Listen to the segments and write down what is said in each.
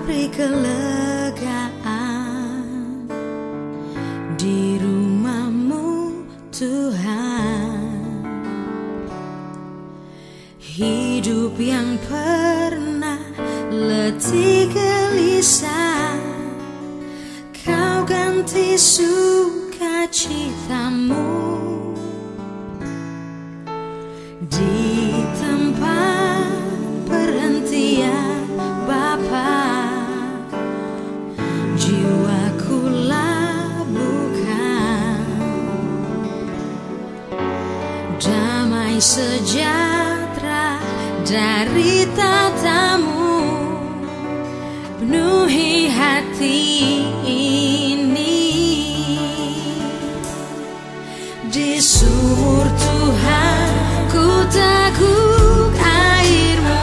beri kelegaan di rumah-Mu Tuhan. Hidup yang pernah letih gelisah, Kau ganti sukacitamu. Di tempat perhentian Bapa, jiwaku labuhkan damai sejahtera dari tatamu, penuhi hati ini. Di sumur Tuhan ku teguk air-Mu,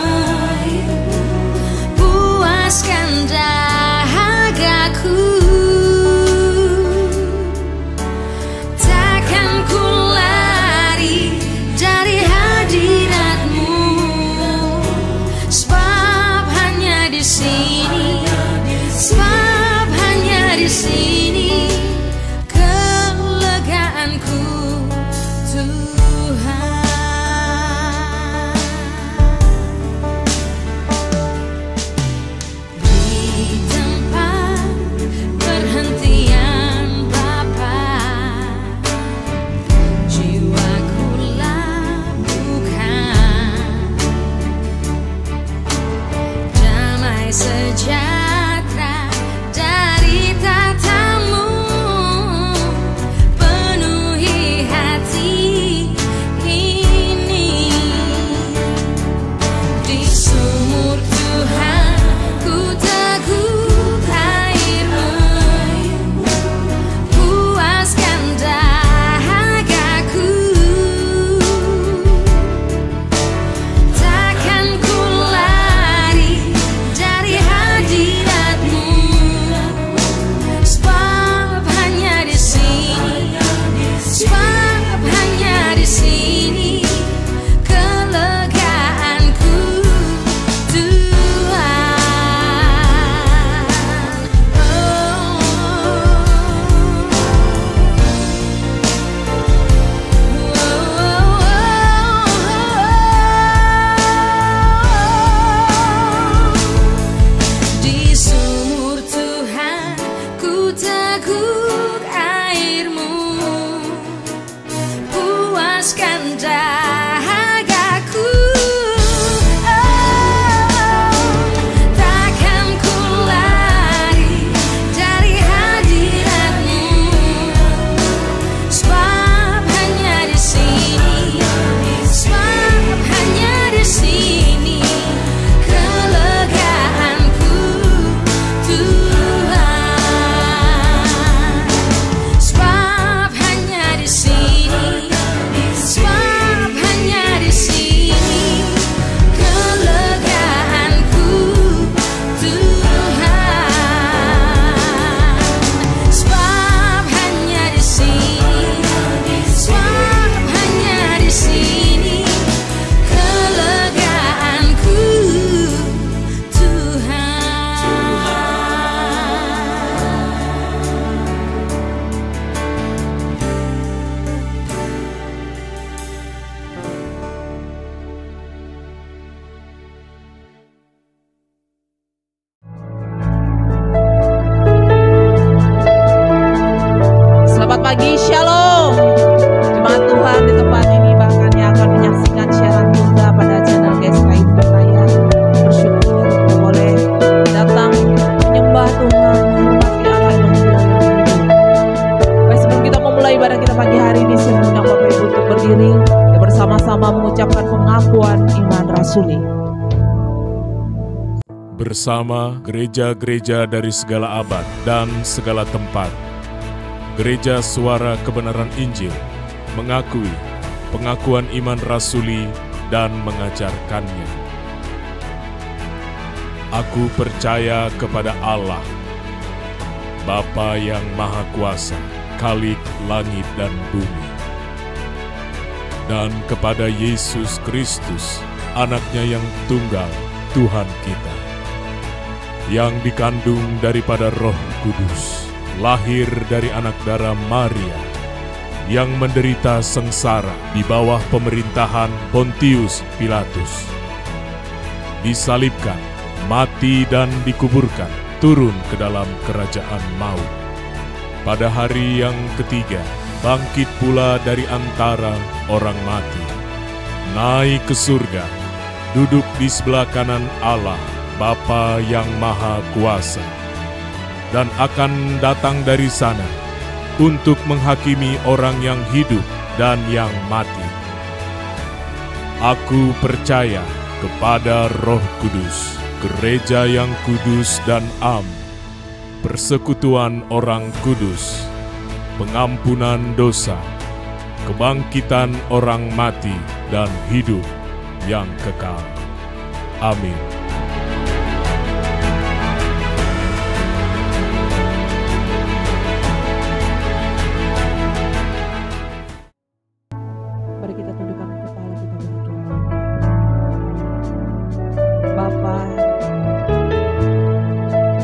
puaskan dahagaku. Takkan ku lari dari hadirat-Mu, sebab hanya di sini, sebab hanya di sini kelegaanku Tuhan. Di tempat perhentian Bapa, jiwaku labuhkan damai sejahtera dari tatamu, penuhi hati ini. Di sumur Tuhan ku teguk air-Mu, puaskan dahagaku. Takkan ku lari dari hadirat-Mu, sebab hanya di sini, sebab hanya di sini kelegaanku Tuhan. Di sumur Tuhan ku teguk air-Mu, puaskan dahagaku. Takkan ku lari dari hadirat-Mu, sebab hanya di sini, sebab hanya di sini kelegaanku Tuhan. Sebab hanya di sini, sebab hanya di sini kelegaanku Tuhan. Sebab hanya di sini, sebab hanya di sini kelegaanku Selamat pagi, Shalom jemaat Tuhan di tempat ini, bahkan yang akan menyaksikan siaran juga pada channel GSKI Percaya. Bersyukur boleh datang menyembah Tuhan, menghormati Allah yang mulia yang hidup. Baik, sebelum kita memulai ibadah kita pagi hari ini, saya mengundang Bapak Ibu untuk berdiri dan bersama-sama mengucapkan pengakuan iman rasuli. Bersama gereja-gereja dari segala abad dan segala tempat, Gereja Suara Kebenaran Injil mengakui pengakuan iman rasuli dan mengajarkannya. Aku percaya kepada Allah, Bapa yang Maha Kuasa, Khalik langit dan bumi, dan kepada Yesus Kristus, Anaknya yang tunggal, Tuhan kita, yang dikandung daripada Roh Kudus, lahir dari anak darah Maria, yang menderita sengsara di bawah pemerintahan Pontius Pilatus, disalibkan, mati dan dikuburkan, turun ke dalam kerajaan maut. Pada hari yang ketiga, bangkit pula dari antara orang mati, naik ke surga, duduk di sebelah kanan Allah, Bapa yang Maha Kuasa, dan akan datang dari sana untuk menghakimi orang yang hidup dan yang mati. Aku percaya kepada Roh Kudus, gereja yang kudus dan am, persekutuan orang kudus, pengampunan dosa, kebangkitan orang mati, dan hidup yang kekal. Amin. Mari kita tundukkan kepala kita berdoa. Bapa,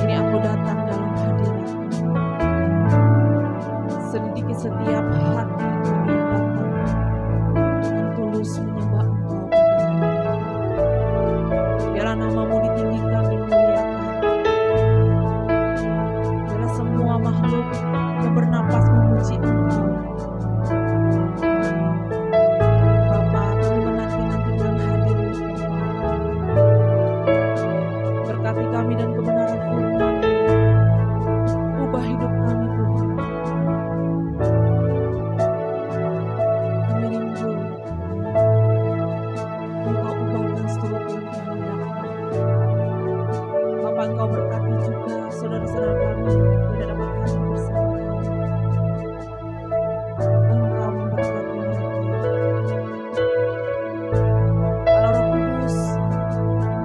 ini aku datang dalam hadirat. Selidiki setiap hati kami yang datang dengan tulus menyembah Engkau. Biarlah nama-Mu ditinggikan, dimuliakan. Biarlah semua makhluk yang bernapas memuji Engkau. Bapa, kami menanti-nanti bulan hadir di tempat. Berkati kami dan kebenaran firman. Ubah hidup kami, Tuhan. Kami rindu Engkau ubahkan seluruh kehendak kami. Bapa, Engkau berkati juga saudara-saudara kami yang tidak dapat hadir bersama kami. Engkau memberkati mereka. Allah Roh Kudus,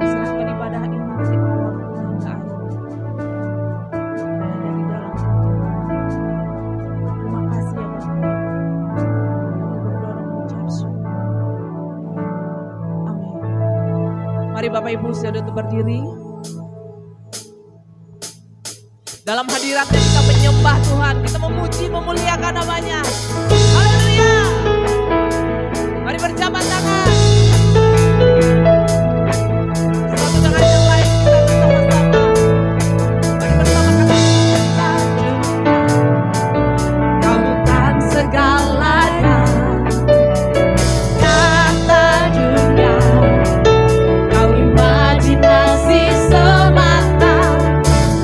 serahkan ibadah ini dari awal hingga akhir. Hanya di dalam Tuhan. Terima kasih ya Bapa. Kami berdoa dan mengucap syukur. Amin. Mari Bapak Ibu saudara untuk berdiri. Dalam hadiratnya kita menyembah Tuhan, kita memuji, memuliakan namanya. Haleluya. Mari berjabat tangan. Satu dengan yang lain kita bersama-sama. Mari bersama kata Kau bukan segalanya, nyata dunia. Kau imajinasi semata,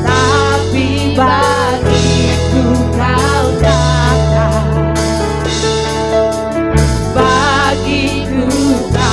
tapi bagiku Kau nyata. Bagiku Kau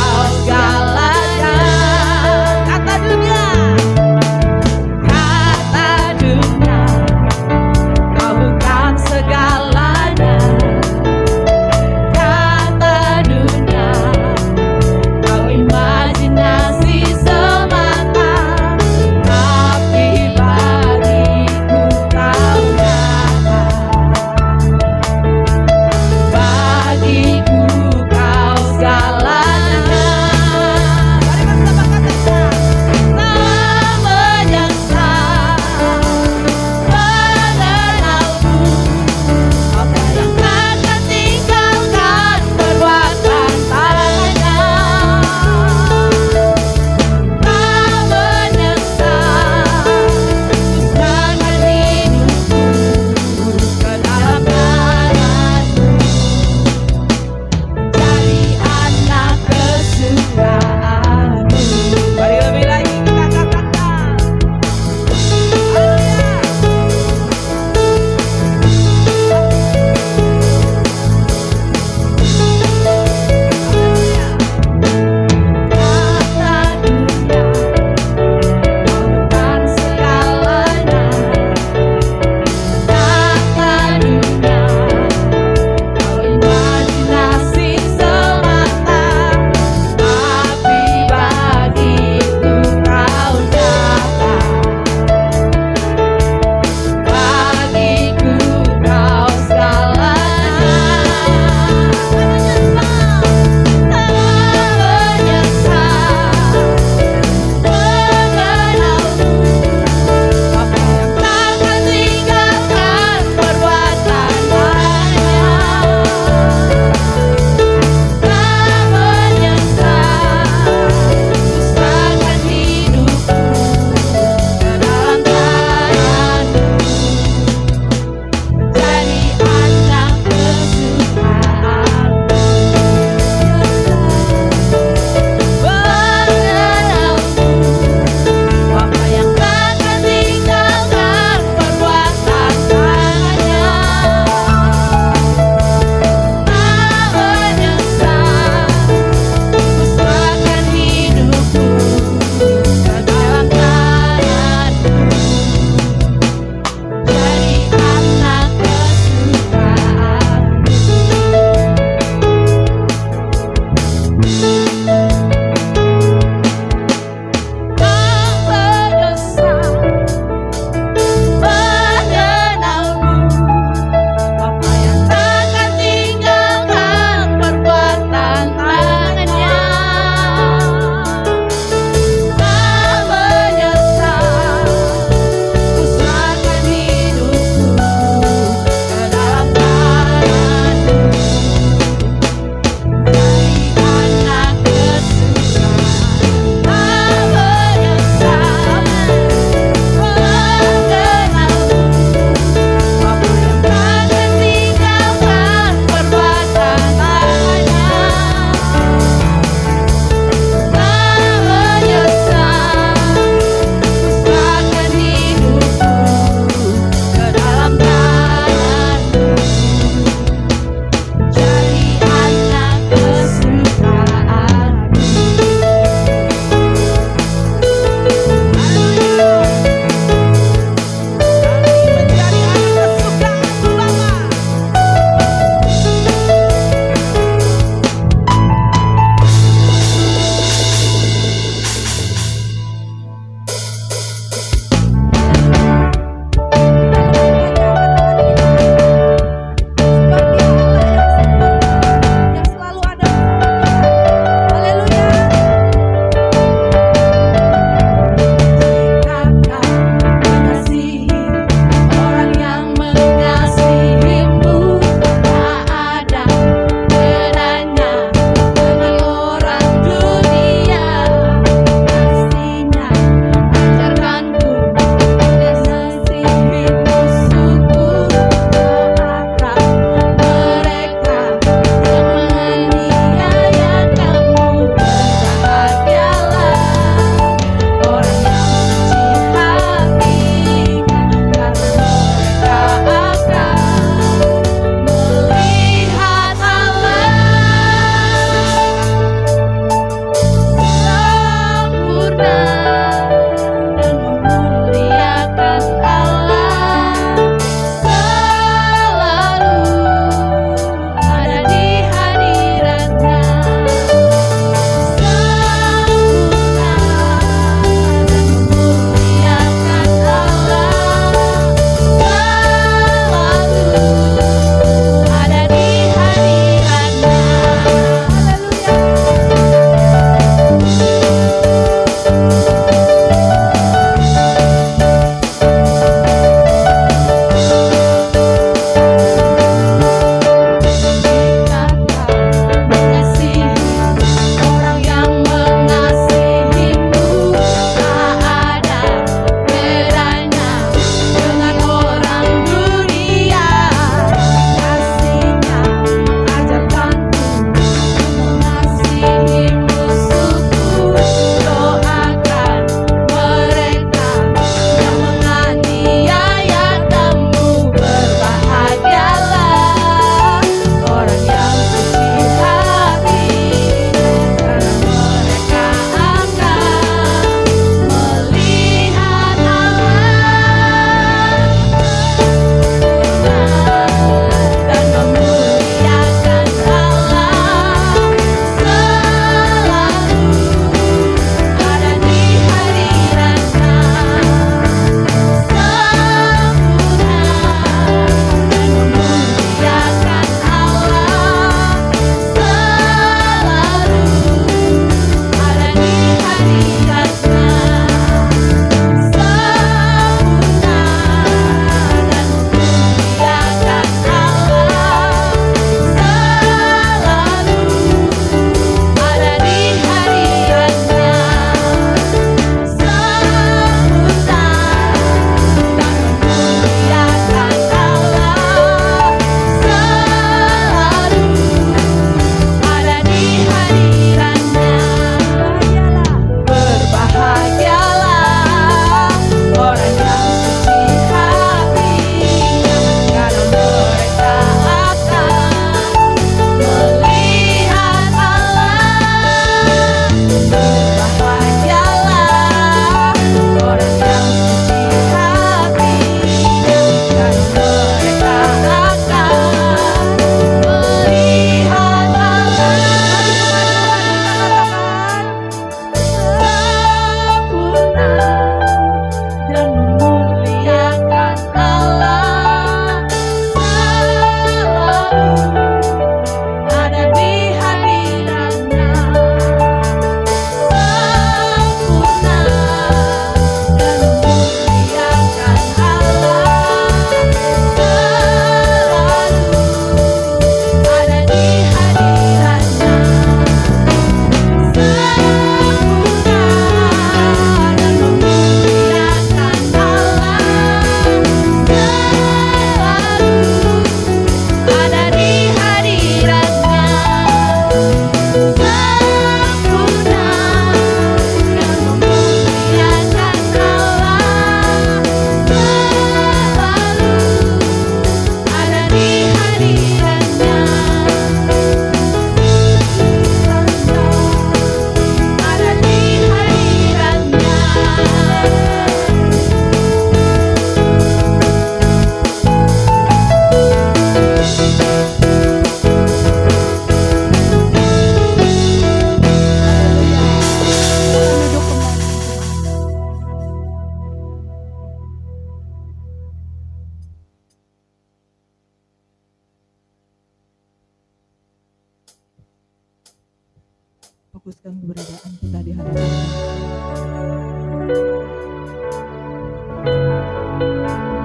fokuskan keberadaan kita di hadapan Tuhan.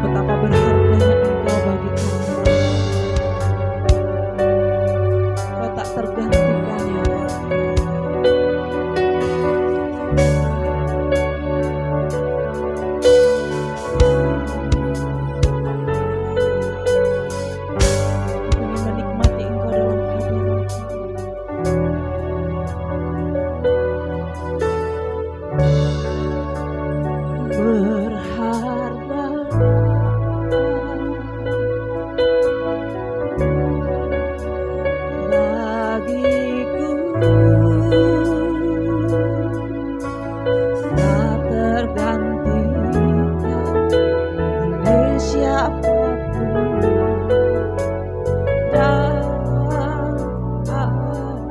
Betapa berharganya Engkau bagi kami. Kau tak tergantikan ya Allah. Ingin menikmati Engkau dalam hadirat. Berharga bagiku, tak tergantikan oleh siapapun dan apapun.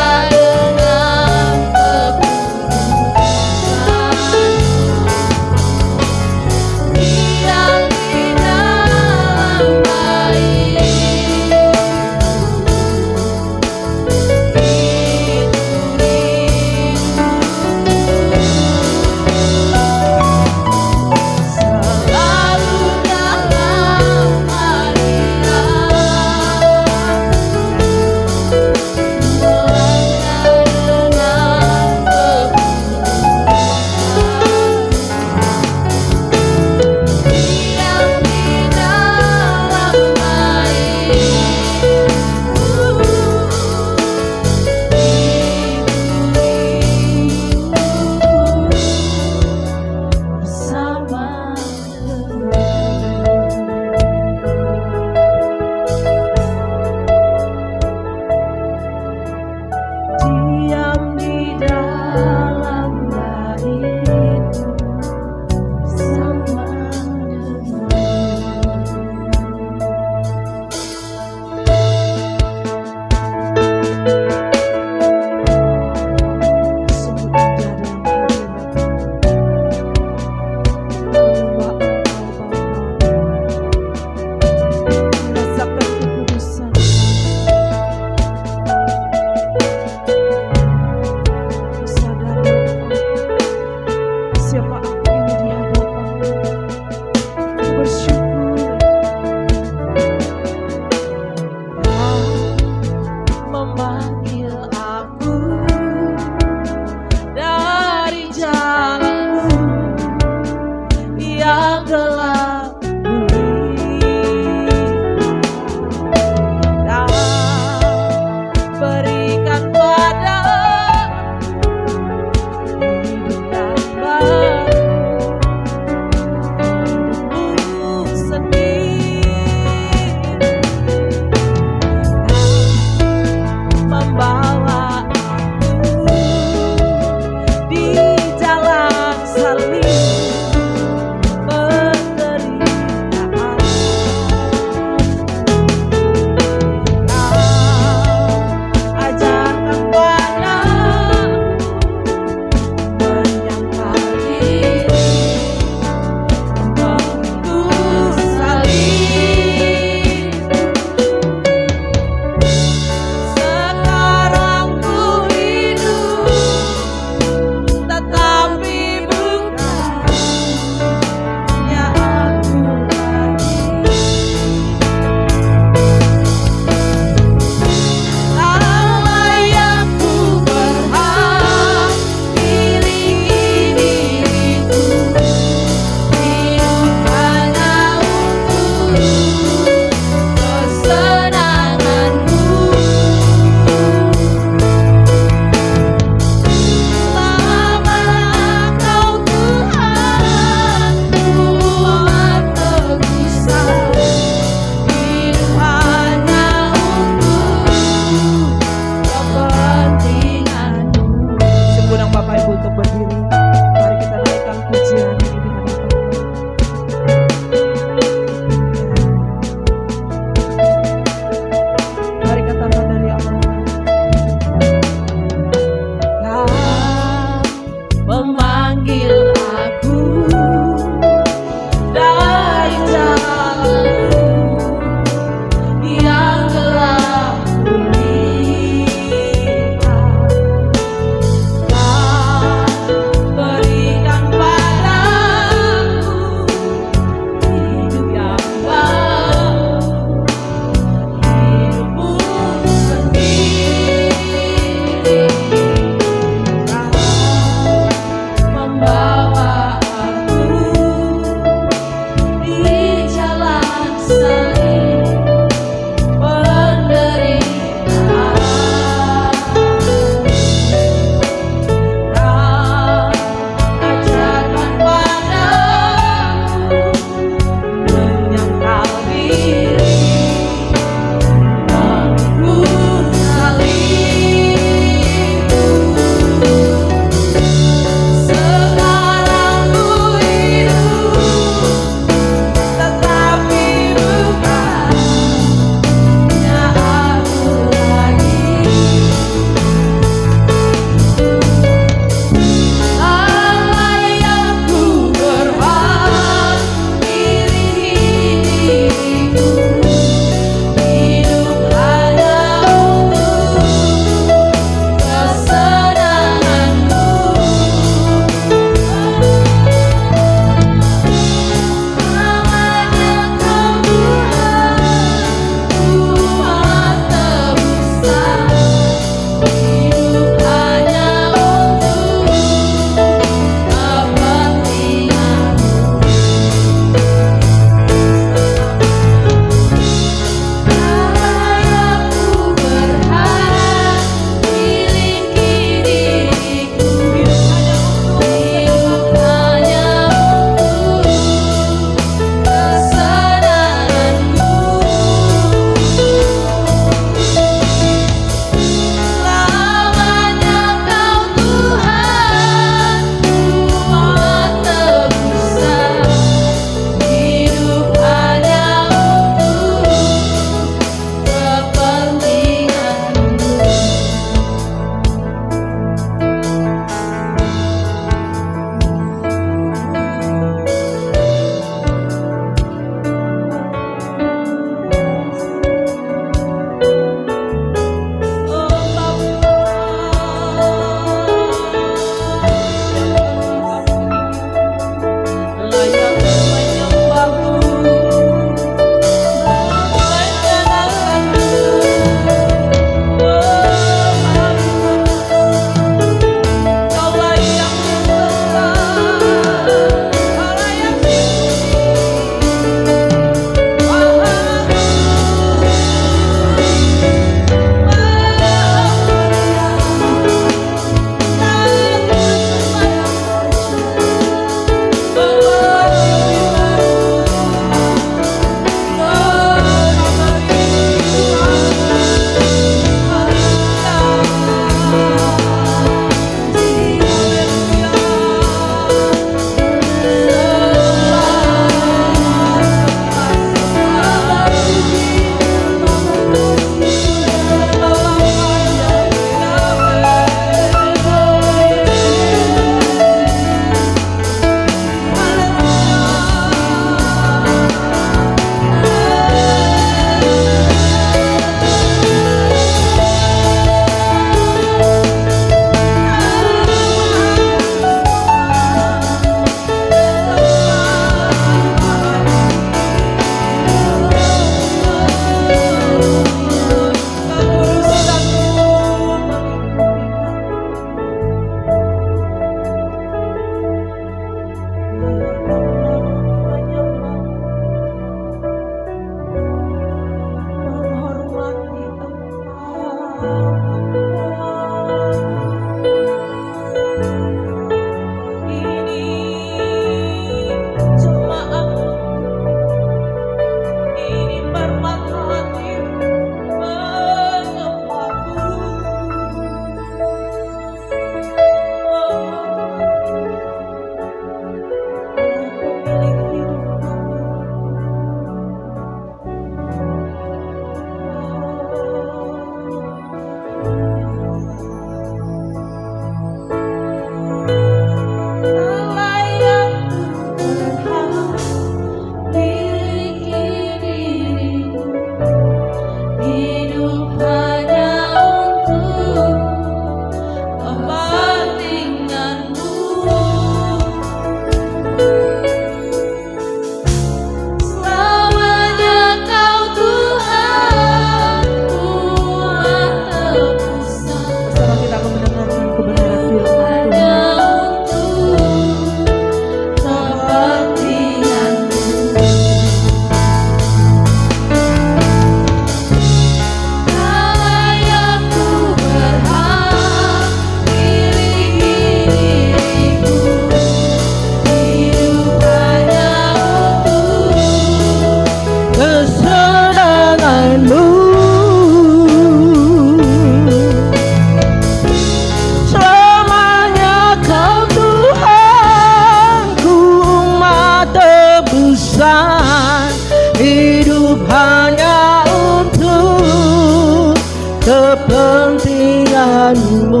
kepentingan-Mu.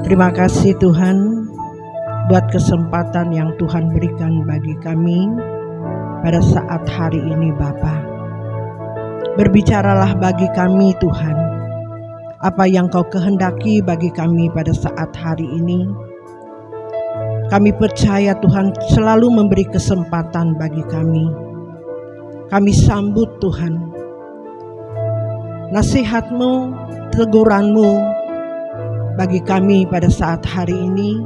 Terima kasih Tuhan buat kesempatan yang Tuhan berikan bagi kami pada saat hari ini Bapa. Berbicaralah bagi kami Tuhan, apa yang Kau kehendaki bagi kami pada saat hari ini. Kami percaya Tuhan selalu memberi kesempatan bagi kami. Kami sambut Tuhan nasihat-Mu, teguran-Mu bagi kami pada saat hari ini,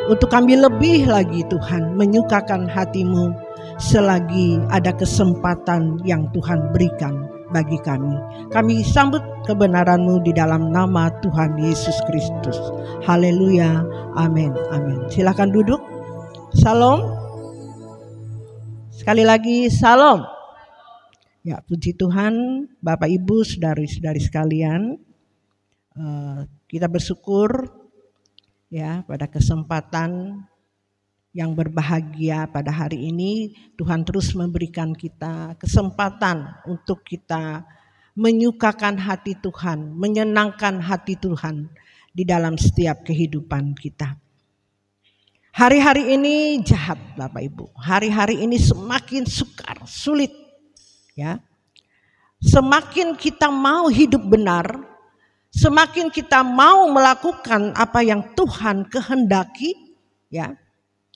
untuk kami lebih lagi Tuhan menyukakan hati-Mu selagi ada kesempatan yang Tuhan berikan bagi kami. Kami sambut kebenaran-Mu di dalam nama Tuhan Yesus Kristus. Haleluya, amin, amin. Silakan duduk. Salam. Sekali lagi salam. Ya, puji Tuhan, Bapak Ibu, saudari-saudari sekalian. Kita bersyukur ya pada kesempatan yang berbahagia pada hari ini. Tuhan terus memberikan kita kesempatan untuk kita menyukakan hati Tuhan, menyenangkan hati Tuhan di dalam setiap kehidupan kita. Hari-hari ini jahat Bapak Ibu. Hari-hari ini semakin sukar, sulit ya. Semakin kita mau hidup benar, semakin kita mau melakukan apa yang Tuhan kehendaki ya,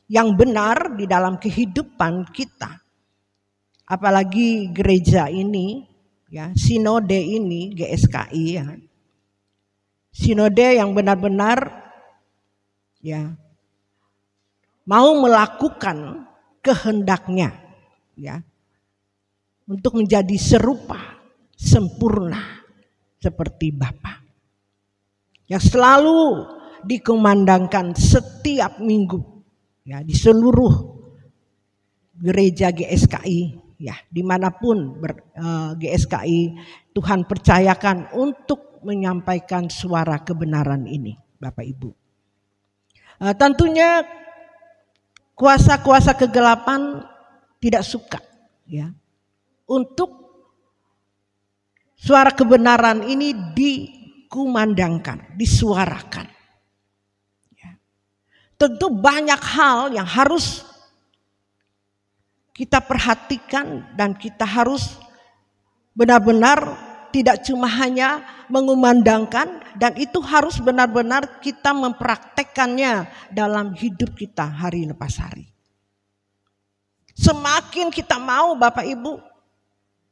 yang benar di dalam kehidupan kita. Apalagi gereja ini ya, sinode ini GSKI ya. Sinode yang benar-benar ya mau melakukan kehendaknya ya, untuk menjadi serupa, sempurna seperti Bapa, yang selalu dikumandangkan setiap minggu ya di seluruh gereja GSKI ya, dimanapun GSKI Tuhan percayakan untuk menyampaikan suara kebenaran ini Bapak Ibu. Tentunya kuasa-kuasa kegelapan tidak suka ya untuk suara kebenaran ini dikumandangkan, disuarakan. Ya. Tentu banyak hal yang harus kita perhatikan dan kita harus benar-benar tidak cuma hanya mengumandangkan, dan itu harus benar-benar kita mempraktekkannya dalam hidup kita hari lepas hari. Semakin kita mau Bapak Ibu,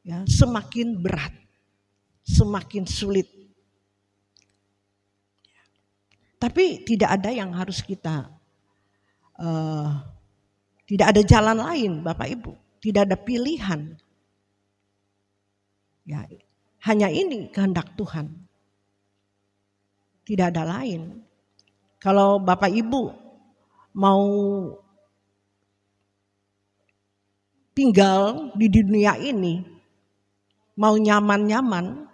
ya, semakin berat, semakin sulit. Tapi tidak ada yang harus kita, tidak ada jalan lain Bapak Ibu, tidak ada pilihan. Ya, hanya ini kehendak Tuhan, tidak ada lain. Kalau Bapak Ibu mau tinggal di dunia ini, mau nyaman-nyaman,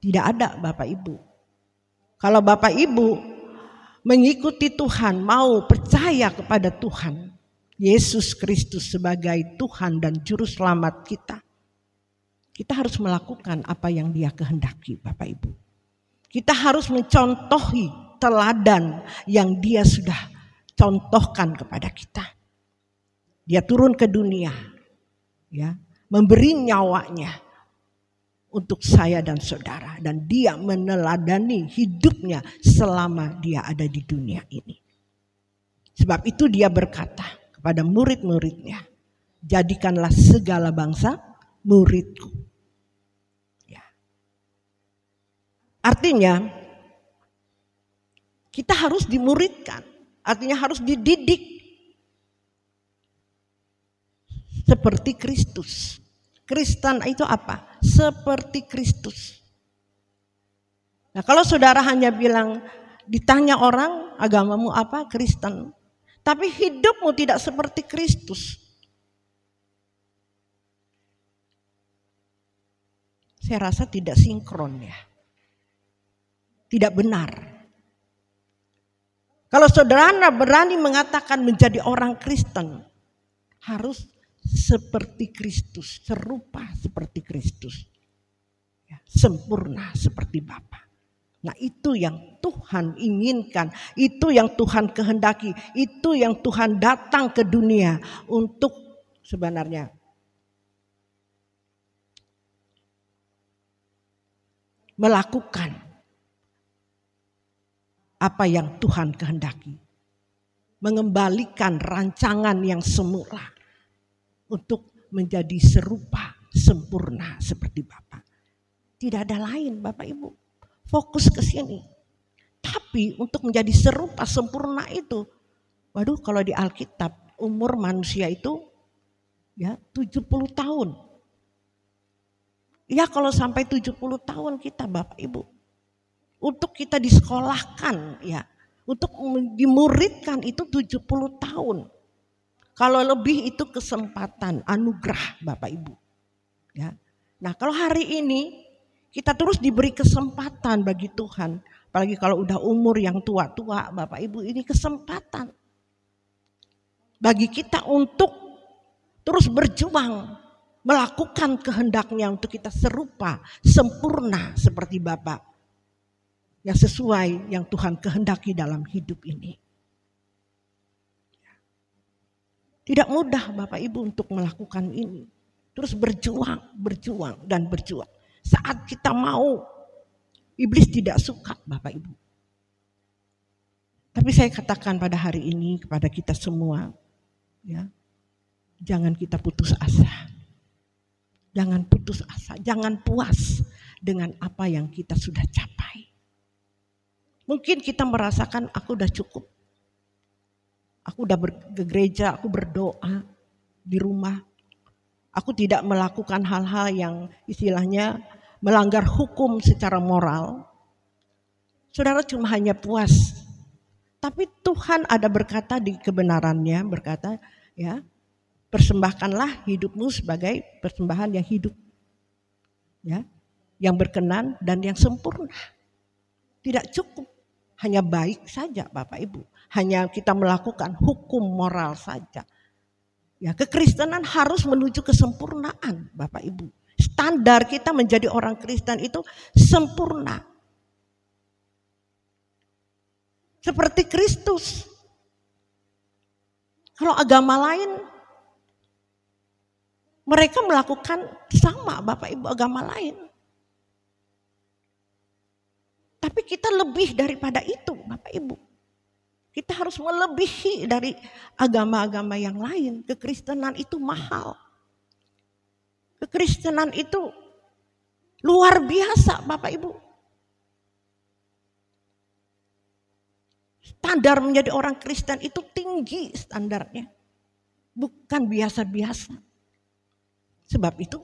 tidak ada Bapak Ibu. Kalau Bapak Ibu mengikuti Tuhan, mau percaya kepada Tuhan Yesus Kristus sebagai Tuhan dan Juru Selamat kita, kita harus melakukan apa yang Dia kehendaki Bapak Ibu. Kita harus mencontohi teladan yang Dia sudah contohkan kepada kita. Dia turun ke dunia, ya, memberi nyawanya untuk saya dan saudara, dan Dia meneladani hidupnya selama Dia ada di dunia ini. Sebab itu Dia berkata kepada murid-muridnya, jadikanlah segala bangsa muridku. Ya. Artinya kita harus dimuridkan, artinya harus dididik seperti Kristus. Kristen itu apa? Seperti Kristus. Nah, kalau saudara hanya bilang, ditanya orang agamamu apa? Kristen. Tapi hidupmu tidak seperti Kristus, saya rasa tidak sinkron ya. Tidak benar. Kalau saudara berani mengatakan menjadi orang Kristen, harus seperti Kristus, serupa seperti Kristus. Ya, sempurna seperti Bapa. Nah, itu yang Tuhan inginkan, itu yang Tuhan kehendaki, itu yang Tuhan datang ke dunia untuk sebenarnya melakukan apa yang Tuhan kehendaki. Mengembalikan rancangan yang semula untuk menjadi serupa, sempurna seperti Bapa. Tidak ada lain Bapak Ibu. Fokus ke sini. Tapi untuk menjadi serupa, sempurna itu, waduh kalau di Alkitab umur manusia itu ya 70 tahun. Ya kalau sampai 70 tahun kita Bapak Ibu. Untuk kita disekolahkan ya. Untuk dimuridkan itu 70 tahun. Kalau lebih itu kesempatan, anugerah Bapak Ibu. Ya. Nah kalau hari ini kita terus diberi kesempatan bagi Tuhan. Apalagi kalau udah umur yang tua-tua Bapak Ibu, ini kesempatan. Bagi kita untuk terus berjuang. Melakukan kehendaknya untuk kita serupa, sempurna seperti Bapa. Yang sesuai yang Tuhan kehendaki dalam hidup ini. Tidak mudah Bapak Ibu untuk melakukan ini. Terus berjuang dan berjuang. Saat kita mau, iblis tidak suka Bapak Ibu. Tapi saya katakan pada hari ini kepada kita semua, ya, jangan kita putus asa. Jangan putus asa, jangan puas dengan apa yang kita sudah capai. Mungkin kita merasakan aku udah cukup. Aku udah ke gereja, aku berdoa di rumah. Aku tidak melakukan hal-hal yang istilahnya melanggar hukum secara moral. Saudara cuma hanya puas. Tapi Tuhan ada berkata di kebenarannya, berkata ya, persembahkanlah hidupmu sebagai persembahan yang hidup. Ya, yang berkenan dan yang sempurna. Tidak cukup hanya baik saja Bapak Ibu. Hanya kita melakukan hukum moral saja. Ya, kekristenan harus menuju kesempurnaan Bapak Ibu. Standar kita menjadi orang Kristen itu sempurna. Seperti Kristus. Kalau agama lain mereka melakukan sama Bapak Ibu agama lain. Tapi kita lebih daripada itu Bapak Ibu. Kita harus melebihi dari agama-agama yang lain. Kekristenan itu mahal. Kekristenan itu luar biasa Bapak Ibu. Standar menjadi orang Kristen itu tinggi standarnya. Bukan biasa-biasa. Sebab itu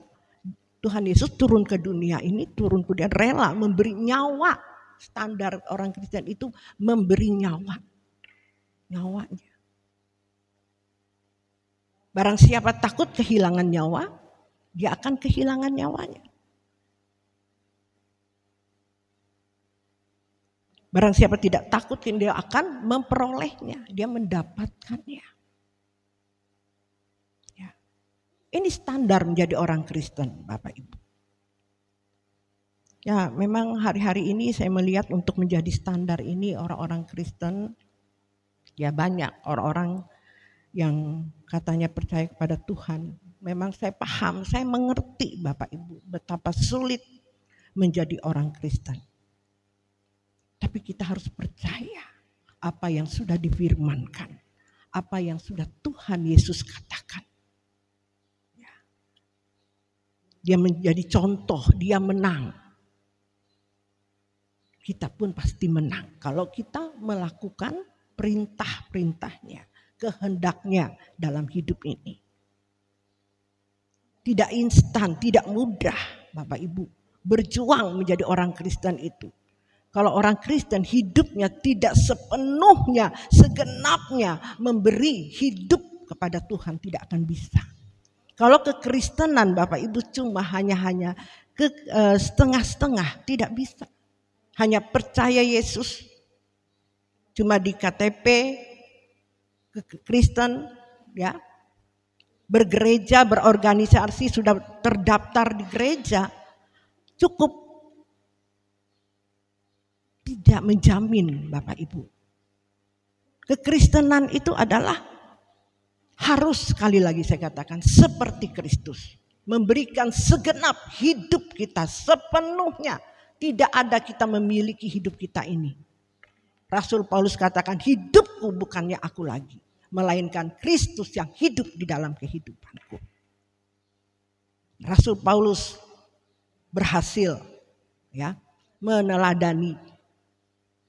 Tuhan Yesus turun ke dunia ini, turun ke dunia rela memberi nyawa. Standar orang Kristen itu memberi nyawanya. Barang siapa takut kehilangan nyawa, dia akan kehilangan nyawanya. Barang siapa tidak takut, dia akan memperolehnya, dia mendapatkannya. Ya. Ini standar menjadi orang Kristen, Bapak Ibu. Ya, memang hari-hari ini saya melihat untuk menjadi standar ini orang-orang Kristen, ya banyak orang-orang yang katanya percaya kepada Tuhan. Memang saya paham, saya mengerti Bapak Ibu betapa sulit menjadi orang Kristen. Tapi kita harus percaya apa yang sudah difirmankan, apa yang sudah Tuhan Yesus katakan. Ya. Dia menjadi contoh, dia menang. Kita pun pasti menang kalau kita melakukan perintah-perintahnya, kehendaknya dalam hidup ini. Tidak instan, tidak mudah Bapak Ibu berjuang menjadi orang Kristen itu. Kalau orang Kristen hidupnya tidak sepenuhnya, segenapnya memberi hidup kepada Tuhan, tidak akan bisa. Kalau kekristenan Bapak Ibu cuma hanya setengah-setengah, tidak bisa. Hanya percaya Yesus, cuma di KTP Kristen, ya, bergereja, berorganisasi, sudah terdaftar di gereja, cukup tidak menjamin Bapak Ibu. Kekristenan itu adalah harus, sekali lagi saya katakan, seperti Kristus. Memberikan segenap hidup kita sepenuhnya. Tidak ada kita memiliki hidup kita ini. Rasul Paulus katakan, hidupku bukannya aku lagi, melainkan Kristus yang hidup di dalam kehidupanku. Rasul Paulus berhasil ya meneladani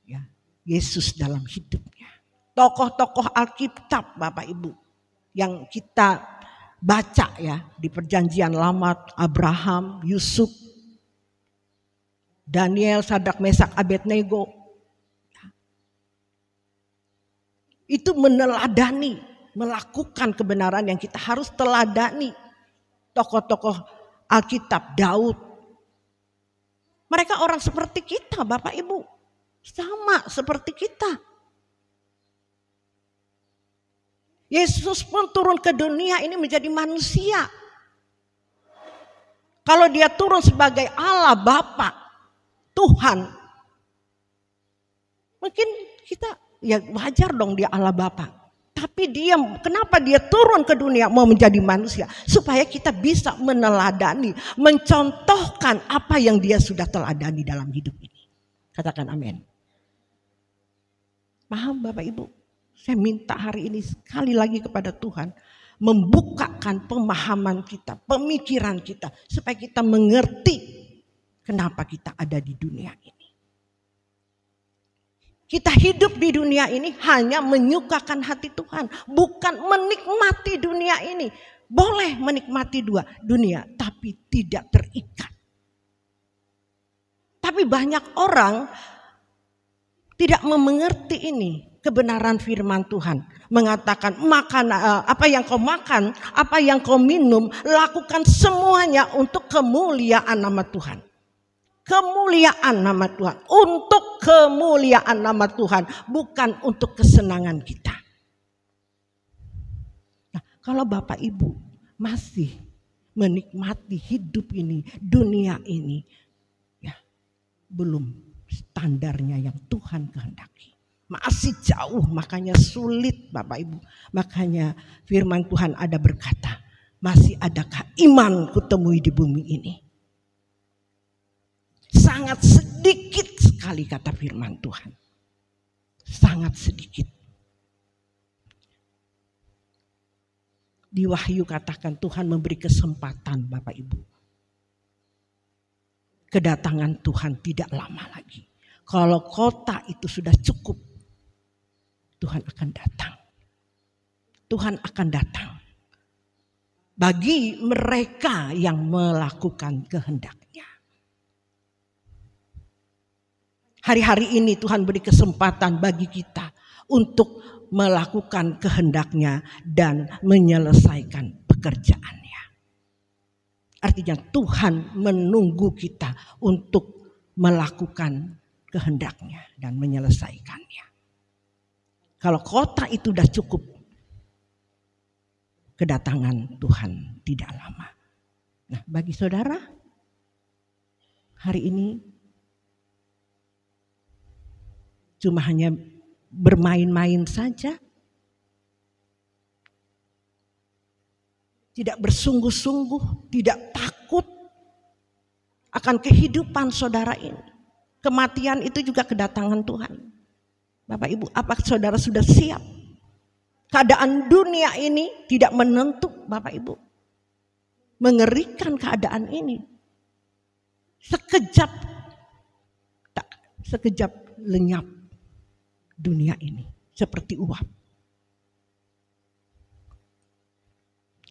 ya Yesus dalam hidupnya. Tokoh-tokoh Alkitab Bapak Ibu yang kita baca ya di Perjanjian Lama, Abraham, Yusuf, Daniel, Sadrak, Mesak, Abednego, itu meneladani, melakukan kebenaran yang kita harus teladani. Tokoh-tokoh Alkitab, Daud, mereka orang seperti kita Bapak Ibu, sama seperti kita. Yesus pun turun ke dunia ini menjadi manusia. Kalau dia turun sebagai Allah Bapa, Tuhan, mungkin kita ya wajar dong dia Allah Bapa. Tapi dia, kenapa dia turun ke dunia mau menjadi manusia? Supaya kita bisa meneladani, mencontohkan apa yang dia sudah teladani dalam hidup ini. Katakan amin. Paham Bapak Ibu? Saya minta hari ini sekali lagi kepada Tuhan, membukakan pemahaman kita, pemikiran kita, supaya kita mengerti kenapa kita ada di dunia ini. Kita hidup di dunia ini hanya menyukakan hati Tuhan, bukan menikmati dunia ini. Boleh menikmati dunia, tapi tidak terikat. Tapi banyak orang tidak mengerti ini. Kebenaran firman Tuhan mengatakan, makan apa yang kau makan, apa yang kau minum, lakukan semuanya untuk kemuliaan nama Tuhan. Kemuliaan nama Tuhan, untuk kemuliaan nama Tuhan, bukan untuk kesenangan kita. Nah, kalau Bapak Ibu masih menikmati hidup ini, dunia ini, ya belum standarnya yang Tuhan kehendaki. Masih jauh, makanya sulit Bapak Ibu. Makanya firman Tuhan ada berkata, masih adakah iman kutemui di bumi ini? Sangat sedikit sekali kata firman Tuhan. Sangat sedikit. Di Wahyu katakan Tuhan memberi kesempatan Bapak Ibu. Kedatangan Tuhan tidak lama lagi. Kalau kota itu sudah cukup, Tuhan akan datang. Tuhan akan datang bagi mereka yang melakukan kehendak-Nya. Hari-hari ini Tuhan beri kesempatan bagi kita untuk melakukan kehendak-Nya dan menyelesaikan pekerjaan-Nya. Artinya Tuhan menunggu kita untuk melakukan kehendak-Nya dan menyelesaikannya. Kalau kota itu sudah cukup, kedatangan Tuhan tidak lama. Nah, bagi saudara, hari ini cuma hanya bermain-main saja, tidak bersungguh-sungguh, tidak takut akan kehidupan saudara ini. Kematian itu juga kedatangan Tuhan. Bapak Ibu, apa saudara sudah siap? Keadaan dunia ini tidak menentu Bapak Ibu. Mengerikan keadaan ini. Sekejap lenyap dunia ini. Seperti uap.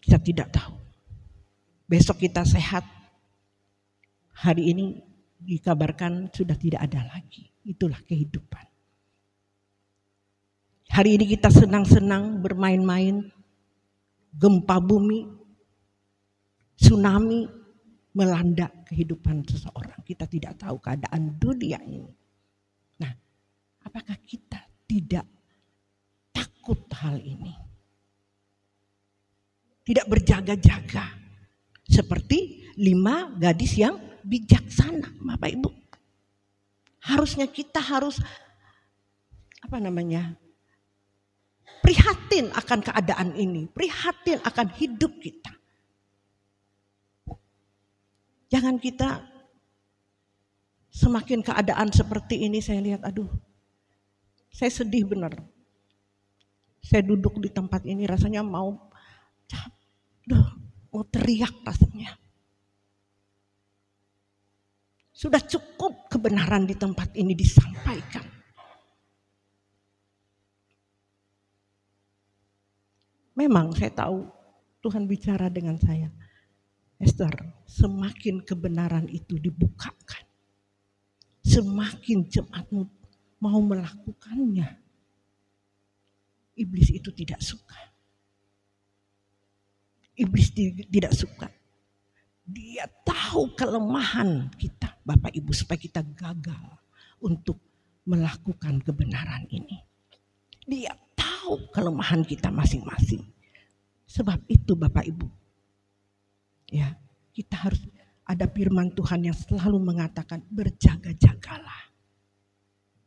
Kita tidak tahu. Besok kita sehat. Hari ini dikabarkan sudah tidak ada lagi. Itulah kehidupan. Hari ini kita senang-senang bermain-main, gempa bumi, tsunami melanda kehidupan seseorang. Kita tidak tahu keadaan dunia ini. Nah, apakah kita tidak takut hal ini? tidak berjaga-jaga. Seperti 5 gadis yang bijaksana, Bapak Ibu. Harusnya kita harus prihatin akan keadaan ini, prihatin akan hidup kita. Jangan kita semakin keadaan seperti ini saya lihat, aduh, saya sedih benar. Saya duduk di tempat ini rasanya mau teriak rasanya. Sudah cukup kebenaran di tempat ini disampaikan. Memang saya tahu Tuhan bicara dengan saya. Esther, semakin kebenaran itu dibukakan, semakin jemaatmu mau melakukannya. Iblis itu tidak suka. Iblis tidak suka. Dia tahu kelemahan kita, Bapak Ibu, supaya kita gagal untuk melakukan kebenaran ini. Dia tahu kelemahan kita masing-masing. Sebab itu Bapak Ibu, ya, kita harus ada firman Tuhan yang selalu mengatakan berjaga-jagalah.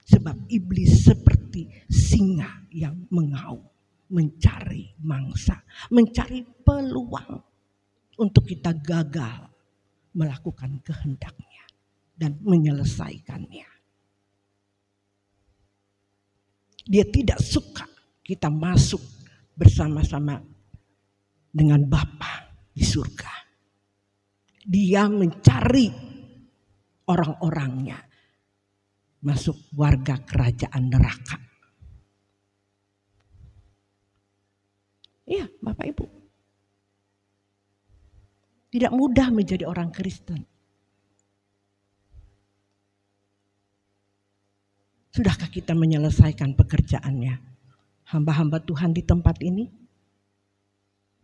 Sebab iblis seperti singa yang mengaum, mencari mangsa, mencari peluang untuk kita gagal melakukan kehendaknya dan menyelesaikannya. Dia tidak suka kita masuk bersama-sama dengan Bapa di surga. Dia mencari orang-orangnya masuk warga kerajaan neraka. Iya, Bapak Ibu. Tidak mudah menjadi orang Kristen. Sudahkah kita menyelesaikan pekerjaannya? Hamba-hamba Tuhan di tempat ini?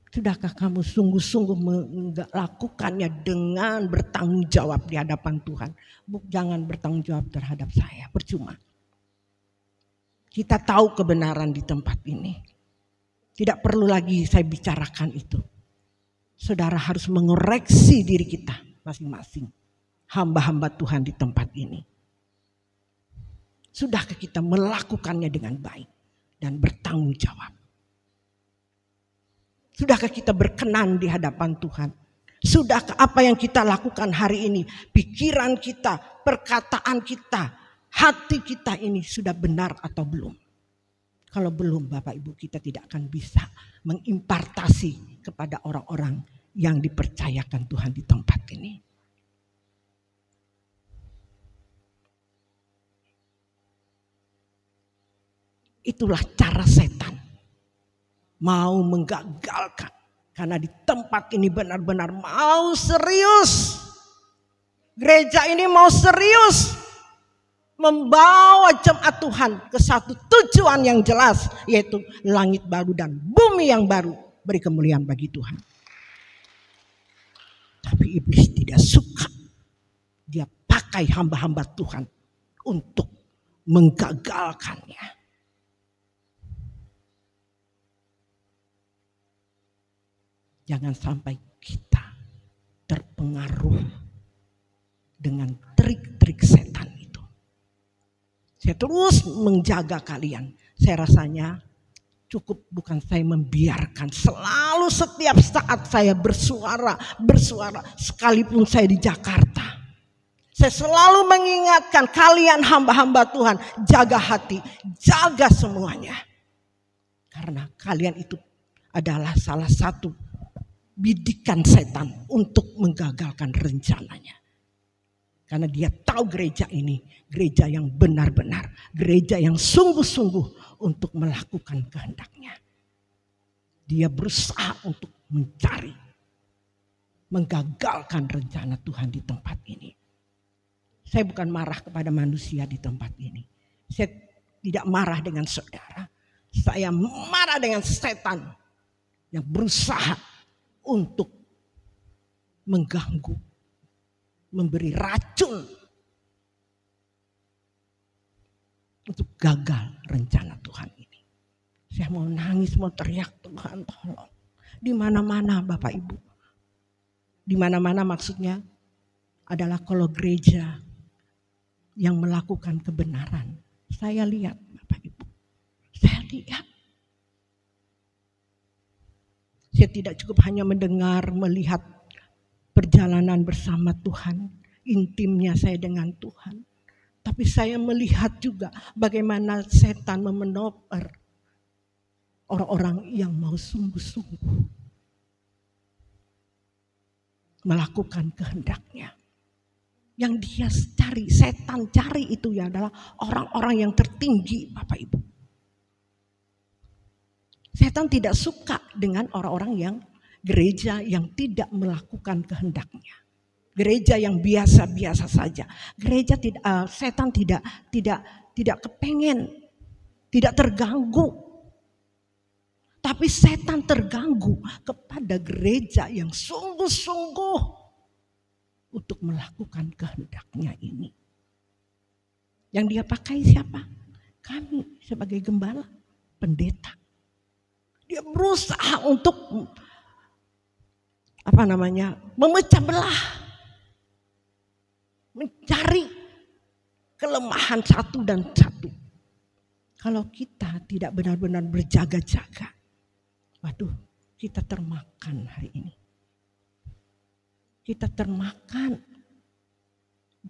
Sudahkah kamu sungguh-sungguh melakukannya dengan bertanggung jawab di hadapan Tuhan? Jangan bertanggung jawab terhadap saya, percuma. Kita tahu kebenaran di tempat ini. Tidak perlu lagi saya bicarakan itu. Saudara harus mengoreksi diri kita masing-masing. Hamba-hamba Tuhan di tempat ini. Sudahkah kita melakukannya dengan baik dan bertanggung jawab? Sudahkah kita berkenan di hadapan Tuhan? Sudahkah apa yang kita lakukan hari ini, pikiran kita, perkataan kita, hati kita ini sudah benar atau belum? Kalau belum, Bapak Ibu, kita tidak akan bisa mengimpartasi kepada orang-orang yang dipercayakan Tuhan di tempat ini. Itulah cara setan mau menggagalkan. Karena di tempat ini benar-benar mau serius. Gereja ini mau serius membawa jemaat Tuhan ke satu tujuan yang jelas, yaitu langit baru dan bumi yang baru, beri kemuliaan bagi Tuhan. Tapi iblis tidak suka. Dia pakai hamba-hamba Tuhan untuk menggagalkannya. Jangan sampai kita terpengaruh dengan trik-trik setan itu. Saya terus menjaga kalian. Saya rasanya cukup bukan saya membiarkan. Selalu setiap saat saya bersuara. Sekalipun saya di Jakarta. Saya selalu mengingatkan kalian hamba-hamba Tuhan. Jaga hati, jaga semuanya. Karena kalian itu adalah salah satu bidikan setan untuk menggagalkan rencananya. Karena dia tahu gereja ini, gereja yang benar-benar, gereja yang sungguh-sungguh untuk melakukan kehendaknya. Dia berusaha untuk mencari, menggagalkan rencana Tuhan di tempat ini. Saya bukan marah kepada manusia di tempat ini. Saya tidak marah dengan saudara. Saya marah dengan setan yang berusaha untuk mengganggu, memberi racun untuk gagal rencana Tuhan ini. Saya mau nangis, mau teriak, Tuhan tolong. Di mana-mana Bapak Ibu. Di mana-mana maksudnya adalah kalau gereja yang melakukan kebenaran. Saya lihat Bapak Ibu. Saya lihat. Saya tidak cukup hanya mendengar, melihat perjalanan bersama Tuhan, intimnya saya dengan Tuhan. Tapi saya melihat juga bagaimana setan memenoper orang-orang yang mau sungguh-sungguh melakukan kehendaknya. Yang dia cari, setan cari itu ya adalah orang-orang yang tertinggi Bapak Ibu. Setan tidak suka dengan orang-orang yang gereja yang tidak melakukan kehendaknya. Gereja yang biasa-biasa saja. Gereja tidak, setan tidak kepengen, tidak terganggu. Tapi setan terganggu kepada gereja yang sungguh-sungguh untuk melakukan kehendaknya ini. Yang dia pakai siapa? Kami sebagai gembala, pendeta. Dia berusaha untuk memecah belah, mencari kelemahan satu dan satu. Kalau kita tidak benar-benar berjaga-jaga, waduh, kita termakan hari ini. Kita termakan.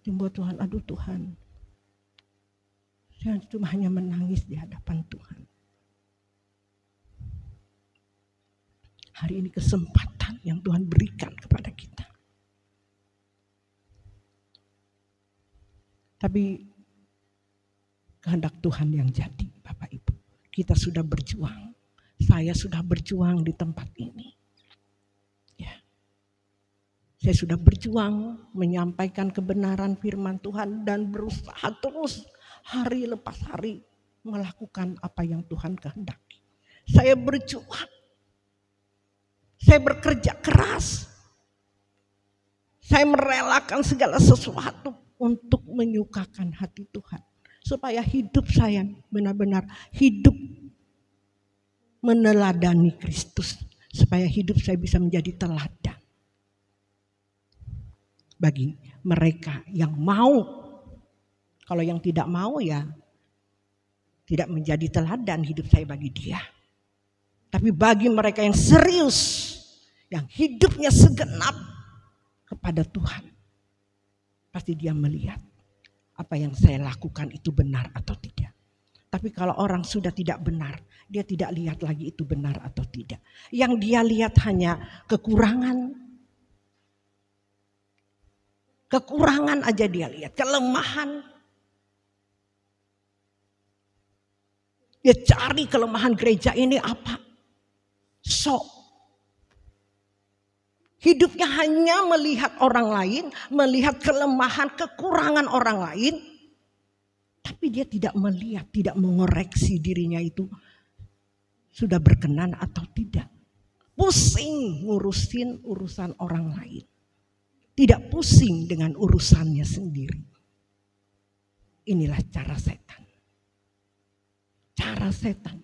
Buat Tuhan, aduh Tuhan, saya cuma hanya menangis di hadapan Tuhan. Hari ini kesempatan yang Tuhan berikan kepada kita. Tapi kehendak Tuhan yang jadi Bapak Ibu. Kita sudah berjuang. Saya sudah berjuang di tempat ini. Ya. Saya sudah berjuang menyampaikan kebenaran firman Tuhan dan berusaha terus hari lepas hari melakukan apa yang Tuhan kehendaki. Saya berjuang. Saya bekerja keras. Saya merelakan segala sesuatu untuk menyukakan hati Tuhan. Supaya hidup saya benar-benar hidup meneladani Kristus. Supaya hidup saya bisa menjadi teladan. Bagi mereka yang mau. Kalau yang tidak mau ya tidak menjadi teladan hidup saya bagi dia. Tapi bagi mereka yang serius. Yang hidupnya segenap kepada Tuhan. Pasti dia melihat apa yang saya lakukan itu benar atau tidak. Tapi kalau orang sudah tidak benar, dia tidak lihat lagi itu benar atau tidak. Yang dia lihat hanya kekurangan. Kekurangan aja dia lihat, kelemahan. Dia cari kelemahan gereja ini apa? Hidupnya hanya melihat orang lain, melihat kelemahan, kekurangan orang lain. Tapi dia tidak melihat, tidak mengoreksi dirinya itu sudah berkenan atau tidak. Pusing ngurusin urusan orang lain. Tidak pusing dengan urusannya sendiri. Inilah cara setan. Cara setan.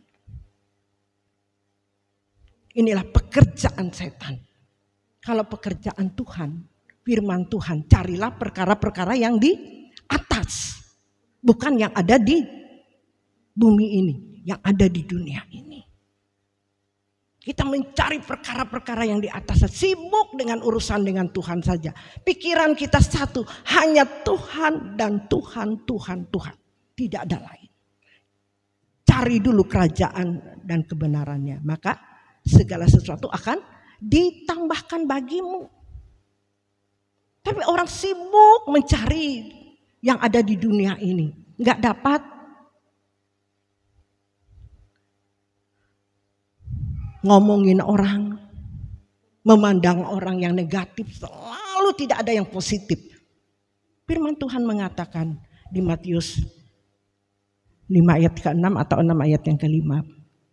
Inilah pekerjaan setan. Kalau pekerjaan Tuhan, firman Tuhan, carilah perkara-perkara yang di atas. Bukan yang ada di bumi ini, yang ada di dunia ini. Kita mencari perkara-perkara yang di atas, sibuk dengan urusan dengan Tuhan saja. Pikiran kita satu, hanya Tuhan dan Tuhan, Tuhan, Tuhan. Tidak ada lain. Cari dulu kerajaan dan kebenarannya, maka segala sesuatu akan ditambahkan bagimu. Tapi orang sibuk mencari yang ada di dunia ini, nggak dapat. Ngomongin orang, memandang orang yang negatif, selalu tidak ada yang positif. Firman Tuhan mengatakan di Matius 5 ayat ke-6 atau 6 ayat yang ke-5,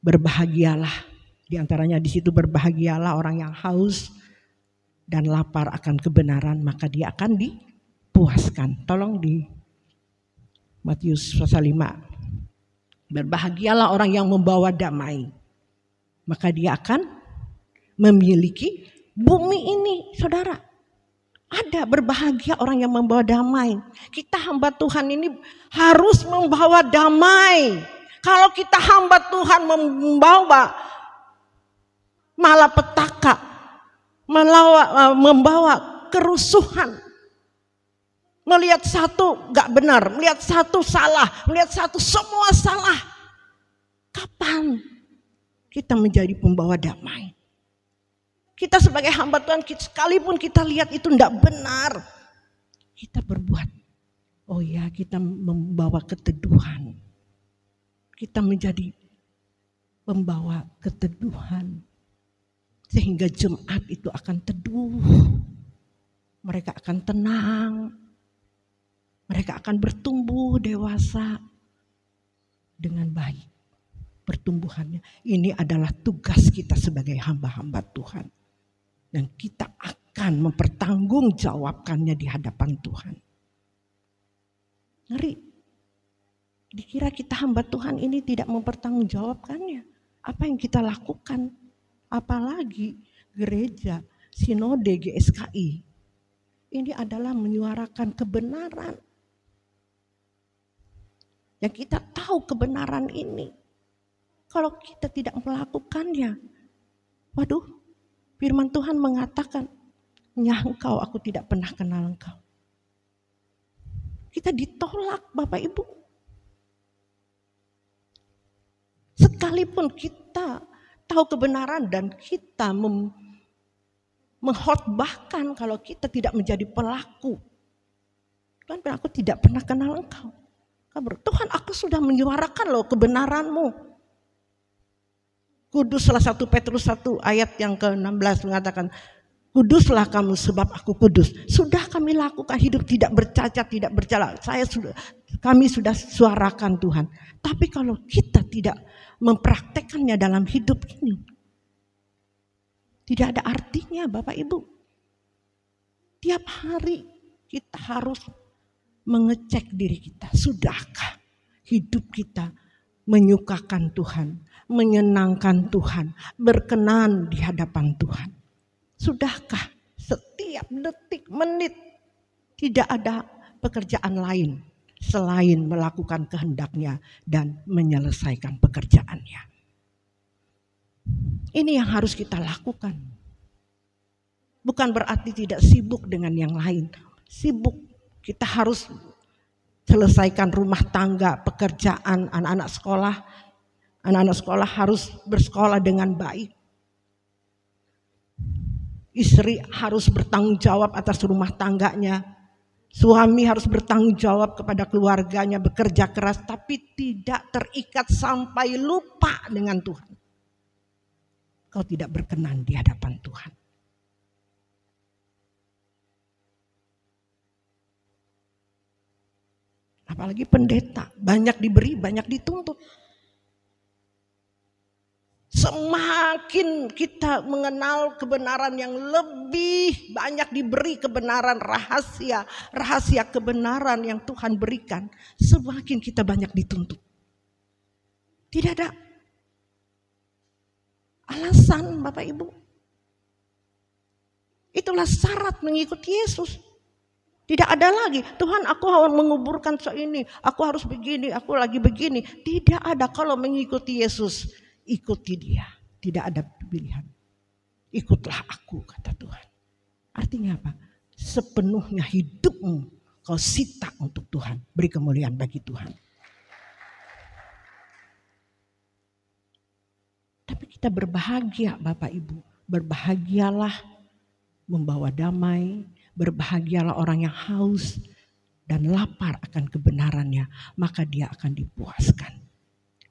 berbahagialah. Di antaranya di situ berbahagialah orang yang haus dan lapar akan kebenaran, maka dia akan dipuaskan. Tolong di Matius pasal 5. Berbahagialah orang yang membawa damai, maka dia akan memiliki bumi ini, saudara. Ada berbahagia orang yang membawa damai. Kita hamba Tuhan ini harus membawa damai. Kalau kita hamba Tuhan membawa malapetaka, membawa kerusuhan, melihat satu gak benar, melihat satu salah, melihat satu semua salah. Kapan kita menjadi pembawa damai? Kita sebagai hamba Tuhan, sekalipun kita lihat itu tidak benar, kita berbuat. Oh ya, kita membawa keteduhan. Kita menjadi pembawa keteduhan. Sehingga jemaat itu akan teduh. Mereka akan tenang. Mereka akan bertumbuh dewasa dengan baik. Pertumbuhannya. Ini adalah tugas kita sebagai hamba-hamba Tuhan. Dan kita akan mempertanggungjawabkannya di hadapan Tuhan. Ngeri. Dikira kita hamba Tuhan ini tidak mempertanggungjawabkannya. Apa yang kita lakukan? Apalagi gereja, sinode GSKI. Ini adalah menyuarakan kebenaran. Yang kita tahu kebenaran ini. Kalau kita tidak melakukannya, waduh, firman Tuhan mengatakan, nyangkau aku tidak pernah kenal engkau. Kita ditolak Bapak Ibu. Sekalipun kita tahu kebenaran dan kita mengkhotbahkan kalau kita tidak menjadi pelaku. Tuhan, aku tidak pernah kenal engkau. Tuhan, aku sudah menyuarakan loh kebenaranmu. Kuduslah 1 Petrus 1 ayat yang ke-16 mengatakan, kuduslah kamu sebab aku kudus. Sudah kami lakukan, hidup tidak bercacat, tidak bercela. Kami sudah suarakan Tuhan. Tapi kalau kita tidak mempraktekannya dalam hidup ini, tidak ada artinya Bapak Ibu. Tiap hari kita harus mengecek diri kita. Sudahkah hidup kita menyukakan Tuhan, menyenangkan Tuhan, berkenan di hadapan Tuhan? Sudahkah setiap detik, menit tidak ada pekerjaan lain selain melakukan kehendaknya dan menyelesaikan pekerjaannya? Ini yang harus kita lakukan. Bukan berarti tidak sibuk dengan yang lain. Sibuk, kita harus selesaikan rumah tangga, pekerjaan, anak-anak sekolah. Anak-anak sekolah harus bersekolah dengan baik. Istri harus bertanggung jawab atas rumah tangganya. Suami harus bertanggung jawab kepada keluarganya, bekerja keras, tapi tidak terikat sampai lupa dengan Tuhan. Kau tidak berkenan di hadapan Tuhan. Apalagi pendeta, banyak diberi, banyak dituntut. Semakin kita mengenal kebenaran yang lebih banyak diberi kebenaran rahasia kebenaran yang Tuhan berikan, semakin kita banyak dituntut. Tidak ada alasan Bapak Ibu. Itulah syarat mengikuti Yesus. Tidak ada lagi, Tuhan aku harus menguburkan ini, aku harus begini, aku lagi begini. Tidak ada. Kalau mengikuti Yesus, ikuti dia. Tidak ada pilihan. Ikutlah aku, kata Tuhan. Artinya apa? Sepenuhnya hidupmu kau sita untuk Tuhan. Beri kemuliaan bagi Tuhan. Tapi kita berbahagia Bapak Ibu. Berbahagialah membawa damai. Berbahagialah orang yang haus dan lapar akan kebenarannya. Maka dia akan dipuaskan.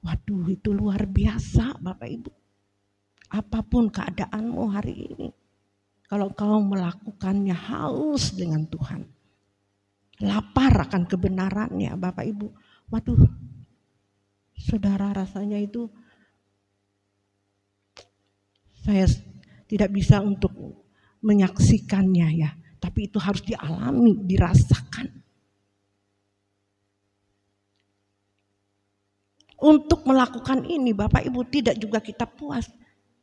Waduh, itu luar biasa Bapak Ibu. Apapun keadaanmu hari ini, kalau kau melakukannya haus dengan Tuhan, lapar akan kebenarannya Bapak Ibu. Waduh, saudara, rasanya itu saya tidak bisa untuk menyaksikannya ya. Tapi itu harus dialami, dirasakan. Untuk melakukan ini Bapak Ibu tidak juga kita puas.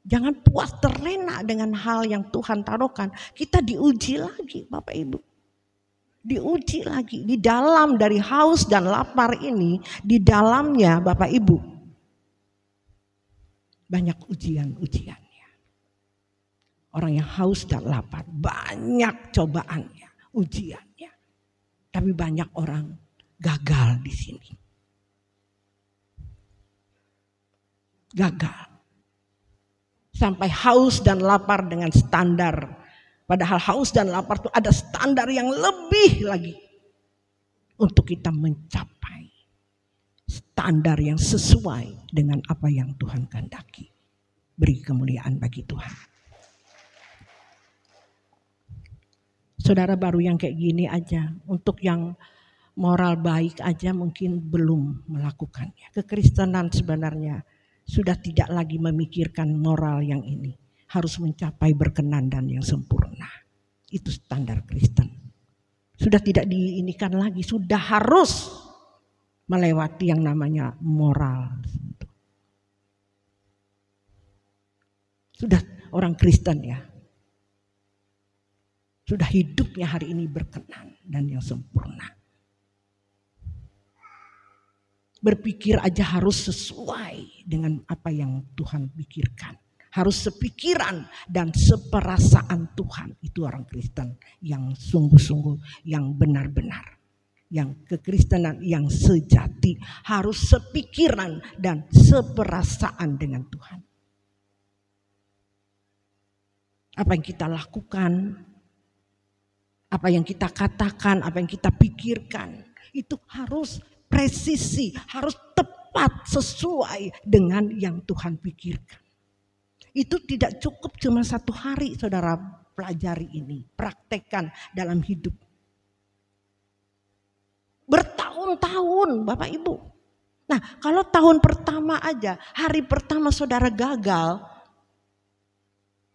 Jangan puas terlena dengan hal yang Tuhan taruhkan. Kita diuji lagi Bapak Ibu. Diuji lagi. Di dalam dari haus dan lapar ini, di dalamnya Bapak Ibu, banyak ujian-ujiannya. Orang yang haus dan lapar, banyak cobaannya, ujiannya. Tapi banyak orang gagal di sini. Gagal. Sampai haus dan lapar dengan standar. Padahal haus dan lapar itu ada standar yang lebih lagi. Untuk kita mencapai standar yang sesuai dengan apa yang Tuhan kehendaki. Beri kemuliaan bagi Tuhan. Saudara baru yang kayak gini aja. Untuk yang moral baik aja mungkin belum melakukannya. Kekristenan sebenarnya sudah tidak lagi memikirkan moral yang ini. Harus mencapai berkenan dan yang sempurna. Itu standar Kristen. Sudah tidak diinikan lagi. Sudah harus melewati yang namanya moral. Sudah orang Kristen ya. Sudah hidupnya hari ini berkenan dan yang sempurna. Berpikir aja harus sesuai dengan apa yang Tuhan pikirkan. Harus sepikiran dan seperasaan Tuhan. Itu orang Kristen yang sungguh-sungguh, yang benar-benar. Yang kekristenan yang sejati. Harus sepikiran dan seperasaan dengan Tuhan. Apa yang kita lakukan, apa yang kita katakan, apa yang kita pikirkan. Itu harus presisi, harus tepat sesuai dengan yang Tuhan pikirkan. Itu tidak cukup cuma 1 hari saudara pelajari ini, praktekkan dalam hidup. Bertahun-tahun Bapak Ibu. Nah kalau tahun pertama aja, hari pertama saudara gagal,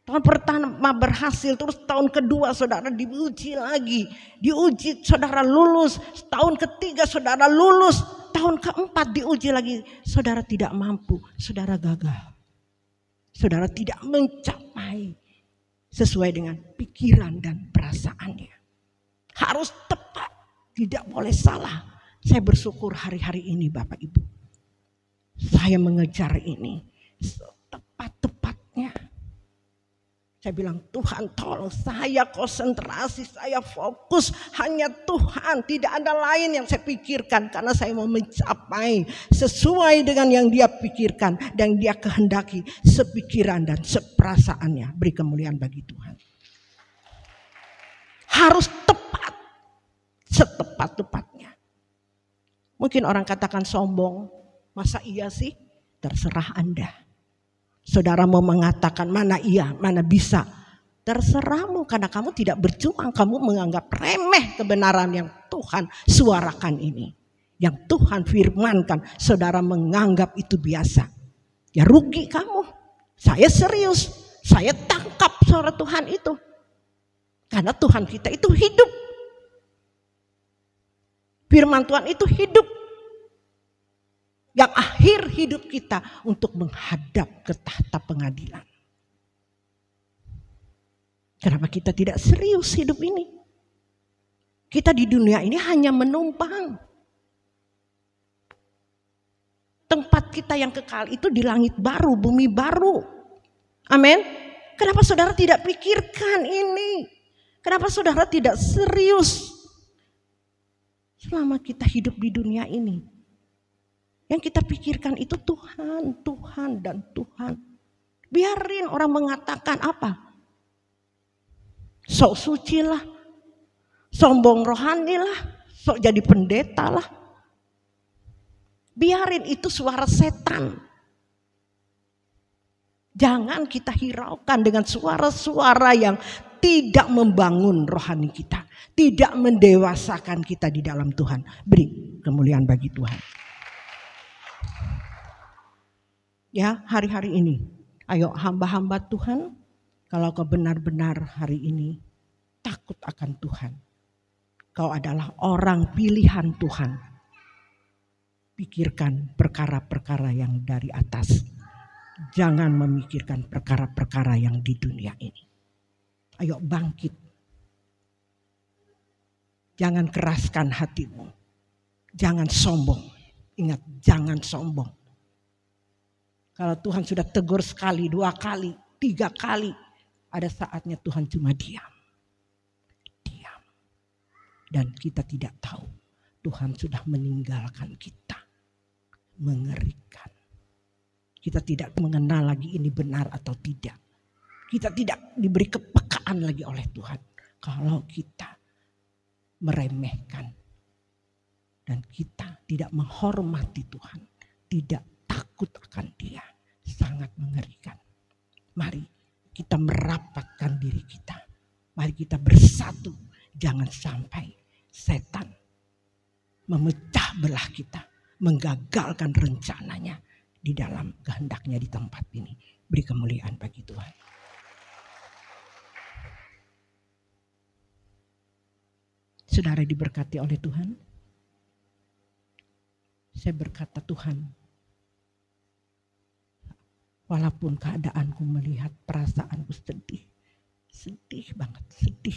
tahun pertama berhasil, terus tahun kedua saudara diuji lagi. Diuji saudara lulus, tahun ketiga saudara lulus, tahun keempat diuji lagi. Saudara tidak mampu, saudara gagal. Saudara tidak mencapai sesuai dengan pikiran dan perasaannya. Harus tepat, tidak boleh salah. Saya bersyukur hari-hari ini Bapak Ibu. Saya mengejar ini setepat-tepatnya. Saya bilang Tuhan tolong saya konsentrasi, saya fokus hanya Tuhan. Tidak ada lain yang saya pikirkan karena saya mau mencapai sesuai dengan yang Dia pikirkan dan Dia kehendaki sepikiran dan seperasaannya. Beri kemuliaan bagi Tuhan. Harus tepat, setepat-tepatnya. Mungkin orang katakan sombong, masa iya sih? Terserah Anda. Saudara mau mengatakan mana iya, mana bisa. Terserahmu karena kamu tidak berjuang. Kamu menganggap remeh kebenaran yang Tuhan suarakan ini. Yang Tuhan firmankan. Saudara menganggap itu biasa. Ya rugi kamu. Saya serius. Saya tangkap suara Tuhan itu. Karena Tuhan kita itu hidup. Firman Tuhan itu hidup. Yang akhir hidup kita untuk menghadap ke tahta pengadilan. Kenapa kita tidak serius hidup ini? Kita di dunia ini hanya menumpang. Tempat kita yang kekal itu di langit baru, bumi baru. Amin. Kenapa saudara tidak pikirkan ini? Kenapa saudara tidak serius? Selama kita hidup di dunia ini. Yang kita pikirkan itu Tuhan, Tuhan dan Tuhan. Biarin orang mengatakan apa? Sok suci lah, sombong rohani lah, sok jadi pendeta lah. Biarin itu suara setan. Jangan kita hiraukan dengan suara-suara yang tidak membangun rohani kita. Tidak mendewasakan kita di dalam Tuhan. Beri kemuliaan bagi Tuhan. Ya hari-hari ini, ayo hamba-hamba Tuhan, kalau kau benar-benar hari ini takut akan Tuhan. Kau adalah orang pilihan Tuhan. Pikirkan perkara-perkara yang dari atas. Jangan memikirkan perkara-perkara yang di dunia ini. Ayo bangkit. Jangan keraskan hatimu. Jangan sombong. Ingat, jangan sombong. Kalau Tuhan sudah tegur sekali, 2 kali, 3 kali, ada saatnya Tuhan cuma diam. Diam. Dan kita tidak tahu Tuhan sudah meninggalkan kita. Mengerikan. Kita tidak mengenal lagi ini benar atau tidak. Kita tidak diberi kepekaan lagi oleh Tuhan. Kalau kita meremehkan. Dan kita tidak menghormati Tuhan. Tidak takut akan Dia. Sangat mengerikan. Mari kita merapatkan diri kita. Mari kita bersatu. Jangan sampai setan memecah belah kita. Menggagalkan rencananya. Di dalam kehendaknya di tempat ini. Beri kemuliaan bagi Tuhan. Saudara diberkati oleh Tuhan. Saya berkata Tuhan. Walaupun keadaanku melihat perasaanku sedih. Sedih banget, sedih.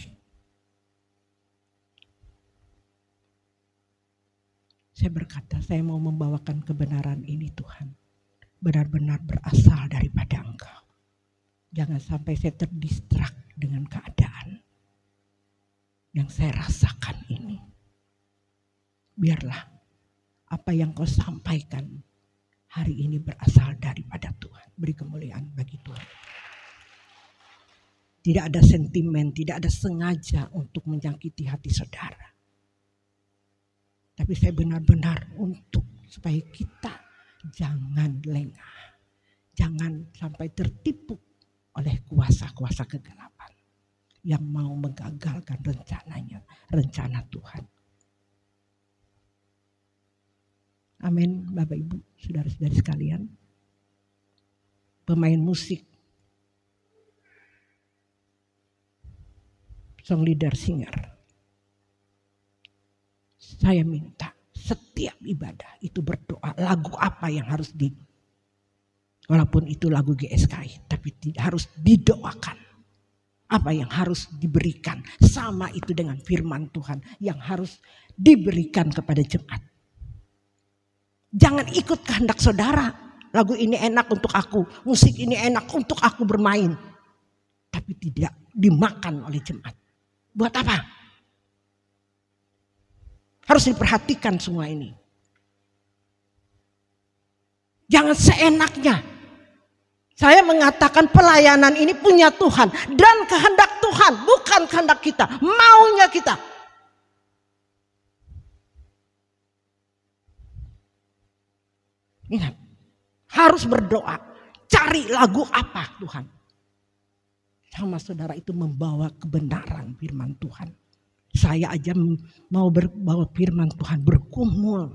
Saya berkata saya mau membawakan kebenaran ini Tuhan. Benar-benar berasal daripada Engkau. Jangan sampai saya terdistrak dengan keadaan yang saya rasakan ini. Biarlah apa yang Kau sampaikan hari ini berasal daripada Tuhan. Beri kemuliaan bagi Tuhan. Tidak ada sentimen, tidak ada sengaja untuk menyakiti hati saudara. Tapi saya benar-benar untuk supaya kita jangan lengah. Jangan sampai tertipu oleh kuasa-kuasa kegelapan yang mau menggagalkan rencana Tuhan. Amin, Bapak Ibu, saudara-saudari sekalian. Pemain musik, song leader, singer. Saya minta setiap ibadah itu berdoa. Lagu apa yang harus walaupun itu lagu GSKI, tapi tidak harus didoakan. Apa yang harus diberikan. Sama itu dengan firman Tuhan yang harus diberikan kepada jemaat. Jangan ikut kehendak saudara. Lagu ini enak untuk aku. Musik ini enak untuk aku bermain. Tapi tidak dimakan oleh jemaat. Buat apa? Harus diperhatikan semua ini. Jangan seenaknya. Saya mengatakan pelayanan ini punya Tuhan. Dan kehendak Tuhan. Bukan kehendak kita. Maunya kita. Ingat. Harus berdoa. Cari lagu apa Tuhan. Sama saudara itu membawa kebenaran firman Tuhan. Saya aja mau bawa firman Tuhan, bergumul.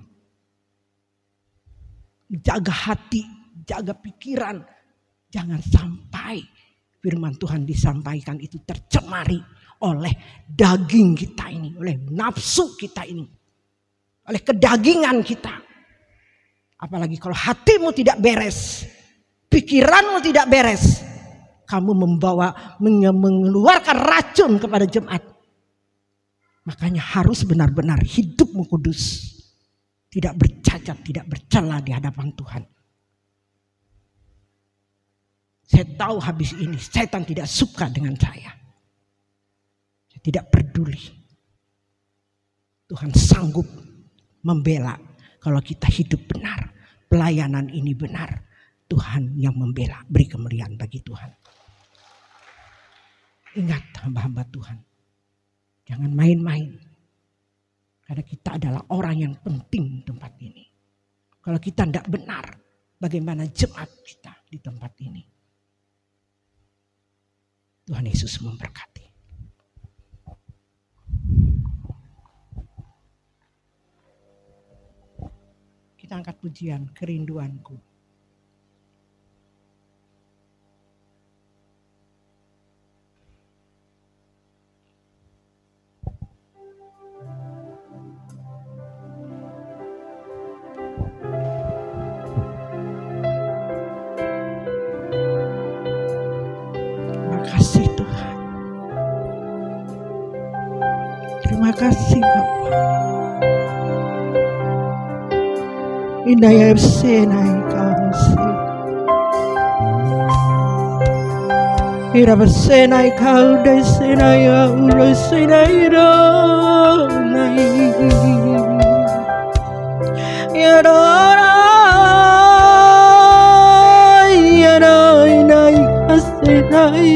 Jaga hati, jaga pikiran. Jangan sampai firman Tuhan disampaikan itu tercemari oleh daging kita ini. Oleh nafsu kita ini. Oleh kedagingan kita. Apalagi kalau hatimu tidak beres. Pikiranmu tidak beres. Kamu mengeluarkan racun kepada jemaat. Makanya harus benar-benar hidupmu kudus. Tidak bercacat, tidak bercela di hadapan Tuhan. Saya tahu habis ini setan tidak suka dengan saya. Saya tidak peduli. Tuhan sanggup membela kalau kita hidup benar. Pelayanan ini benar. Tuhan yang membela. Beri kemuliaan bagi Tuhan. Ingat hamba-hamba Tuhan. Jangan main-main. Karena kita adalah orang yang penting di tempat ini. Kalau kita tidak benar, bagaimana jemaat kita di tempat ini. Tuhan Yesus memberkati. Kita angkat pujian kerinduanku. Terima kasih Bapa. Inaya senai kausi. Ira bersenai kau dai senai ulo senai ronai. Ya ronai ya ronai senai.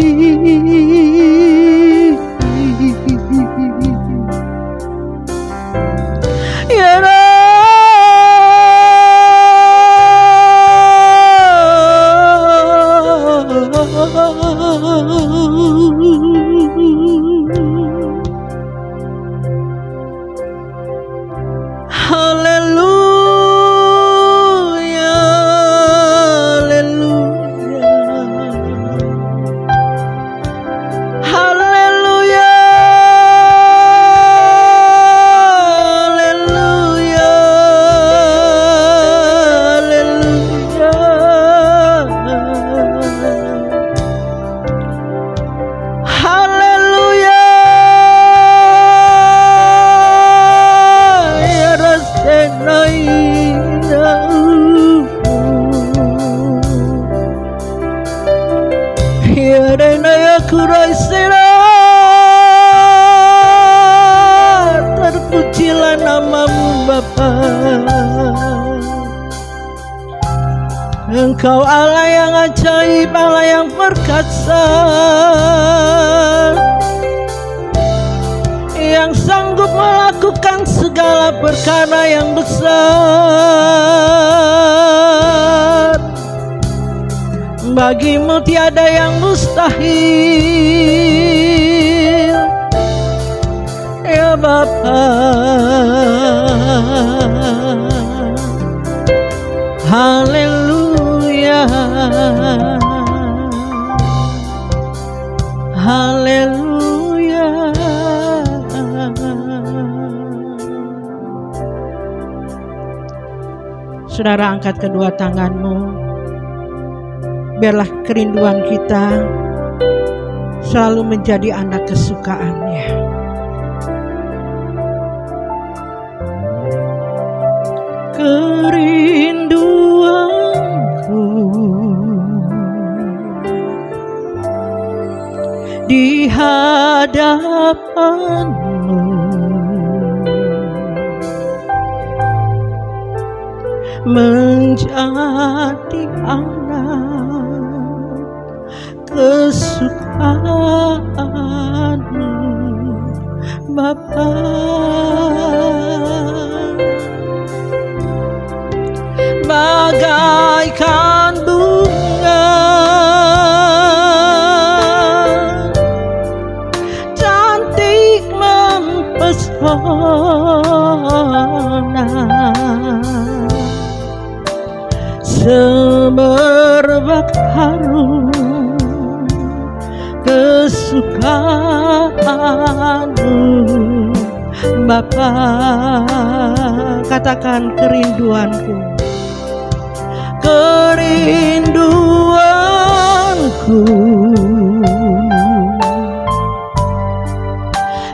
Terpujilah namamu Bapa. Engkau Allah yang ajaib, Allah yang perkasa, yang sanggup melakukan segala perkara yang besar. Bagimu tiada yang mustahil, ya Bapa. Haleluya, haleluya. Saudara, angkat kedua tanganmu. Biarlah kerinduan kita selalu menjadi anak kesukaannya. Kerinduanku di hadapanmu, menjadi anak kesukaanmu Bapa. Bagaikan bunga cantik mempesona, semerbak harum kesukaanmu Bapa. Katakan kerinduanku, kerinduanku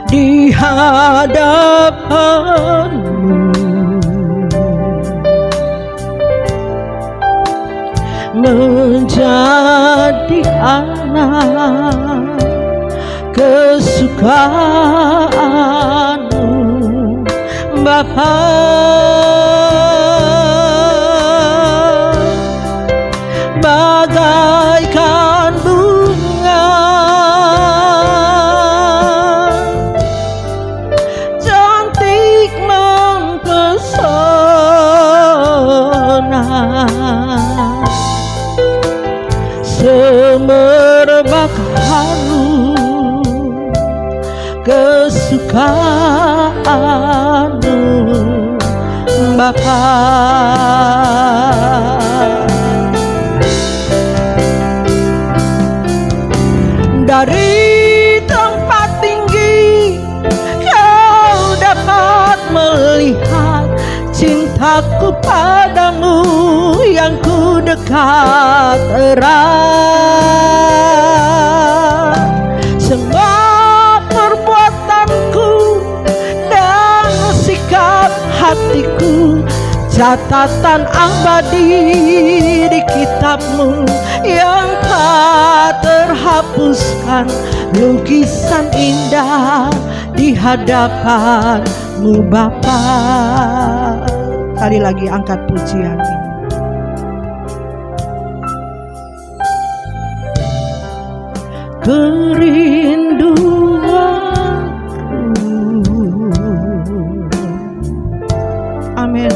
di hadapanmu, menjadi anak kesukaanmu Bapa. Bagaikan bunga cantik mempesona, semerbak harum kesukaanmu Bapa. Dari tempat tinggi kau dapat melihat cintaku padamu yang ku dekat erat. Semua perbuatanku catatan abadi di kitab-Mu yang tak terhapuskan, lukisan indah di hadapan-Mu Bapa. Kali lagi angkat pujian ini. Kerinduanku. Amin.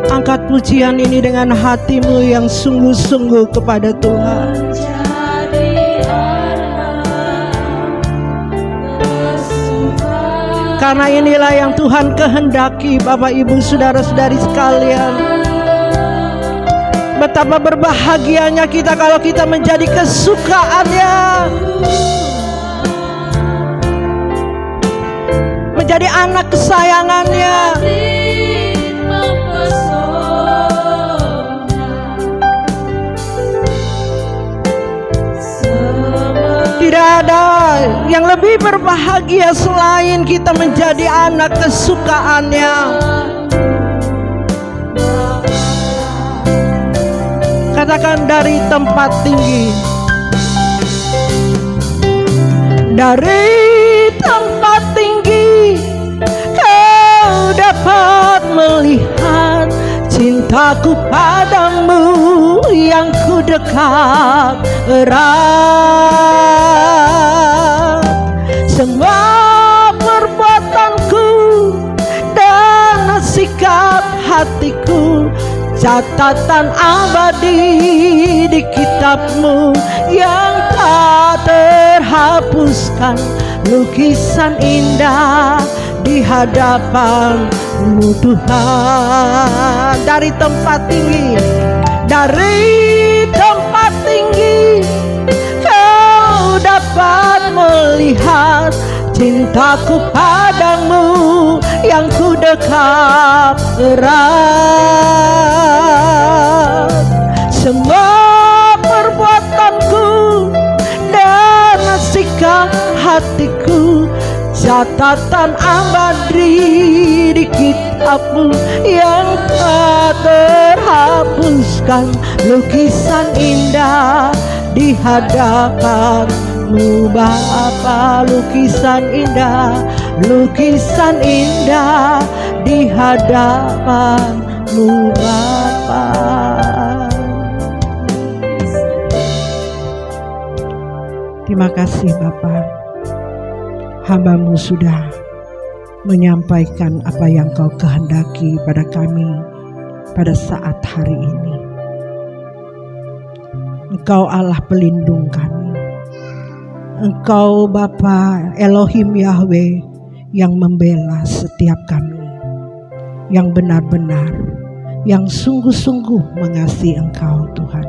Angkat pujian ini dengan hatimu yang sungguh-sungguh kepada Tuhan. Karena inilah yang Tuhan kehendaki, Bapak Ibu Saudara-saudari sekalian. Betapa berbahagianya kita kalau kita menjadi kesukaannya, menjadi anak kesayangannya. Tidak ada yang lebih berbahagia selain kita menjadi anak kesukaannya. Katakan, dari tempat tinggi, dari tempat tinggi Kau dapat melihat cintaku padamu yang ku dekat erat. Semua perbuatanku dan sikap hatiku, catatan abadi di kitab-Mu yang tak terhapuskan, lukisan indah di hadapan-Mu Tuhan. Dari tempat tinggi, dari tempat tinggi Kau dapat melihat cintaku padamu yang ku dekat erat. Semua perbuatanku dan sikap hatiku, catatan abadi di kitab-Mu yang tak terhapuskan, lukisan indah di hadapan-Mu Bapa. Lukisan indah, lukisan indah di hadapan-Mu Bapa. Terima kasih Bapa, hamba-Mu sudah menyampaikan apa yang Kau kehendaki pada kami pada saat hari ini. Engkau Allah pelindung kami. Engkau Bapa Elohim Yahweh yang membela setiap kami, yang benar-benar, yang sungguh-sungguh mengasihi Engkau Tuhan.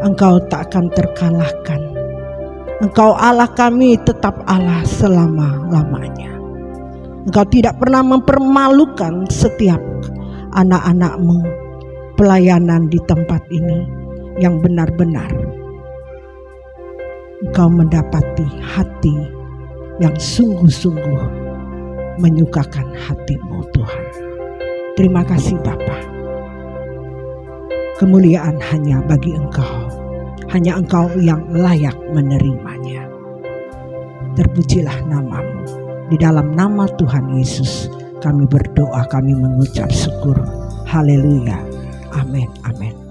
Engkau tak akan terkalahkan. Engkau Allah kami, tetap Allah selama-lamanya. Engkau tidak pernah mempermalukan setiap anak-anak-Mu pelayanan di tempat ini, yang benar-benar Engkau mendapati hati yang sungguh-sungguh menyukakan hati-Mu Tuhan. Terima kasih Bapa. Kemuliaan hanya bagi Engkau, hanya Engkau yang layak menerimanya. Terpujilah nama-Mu. Di dalam nama Tuhan Yesus kami berdoa, kami mengucap syukur. Haleluya. Amin. Amin.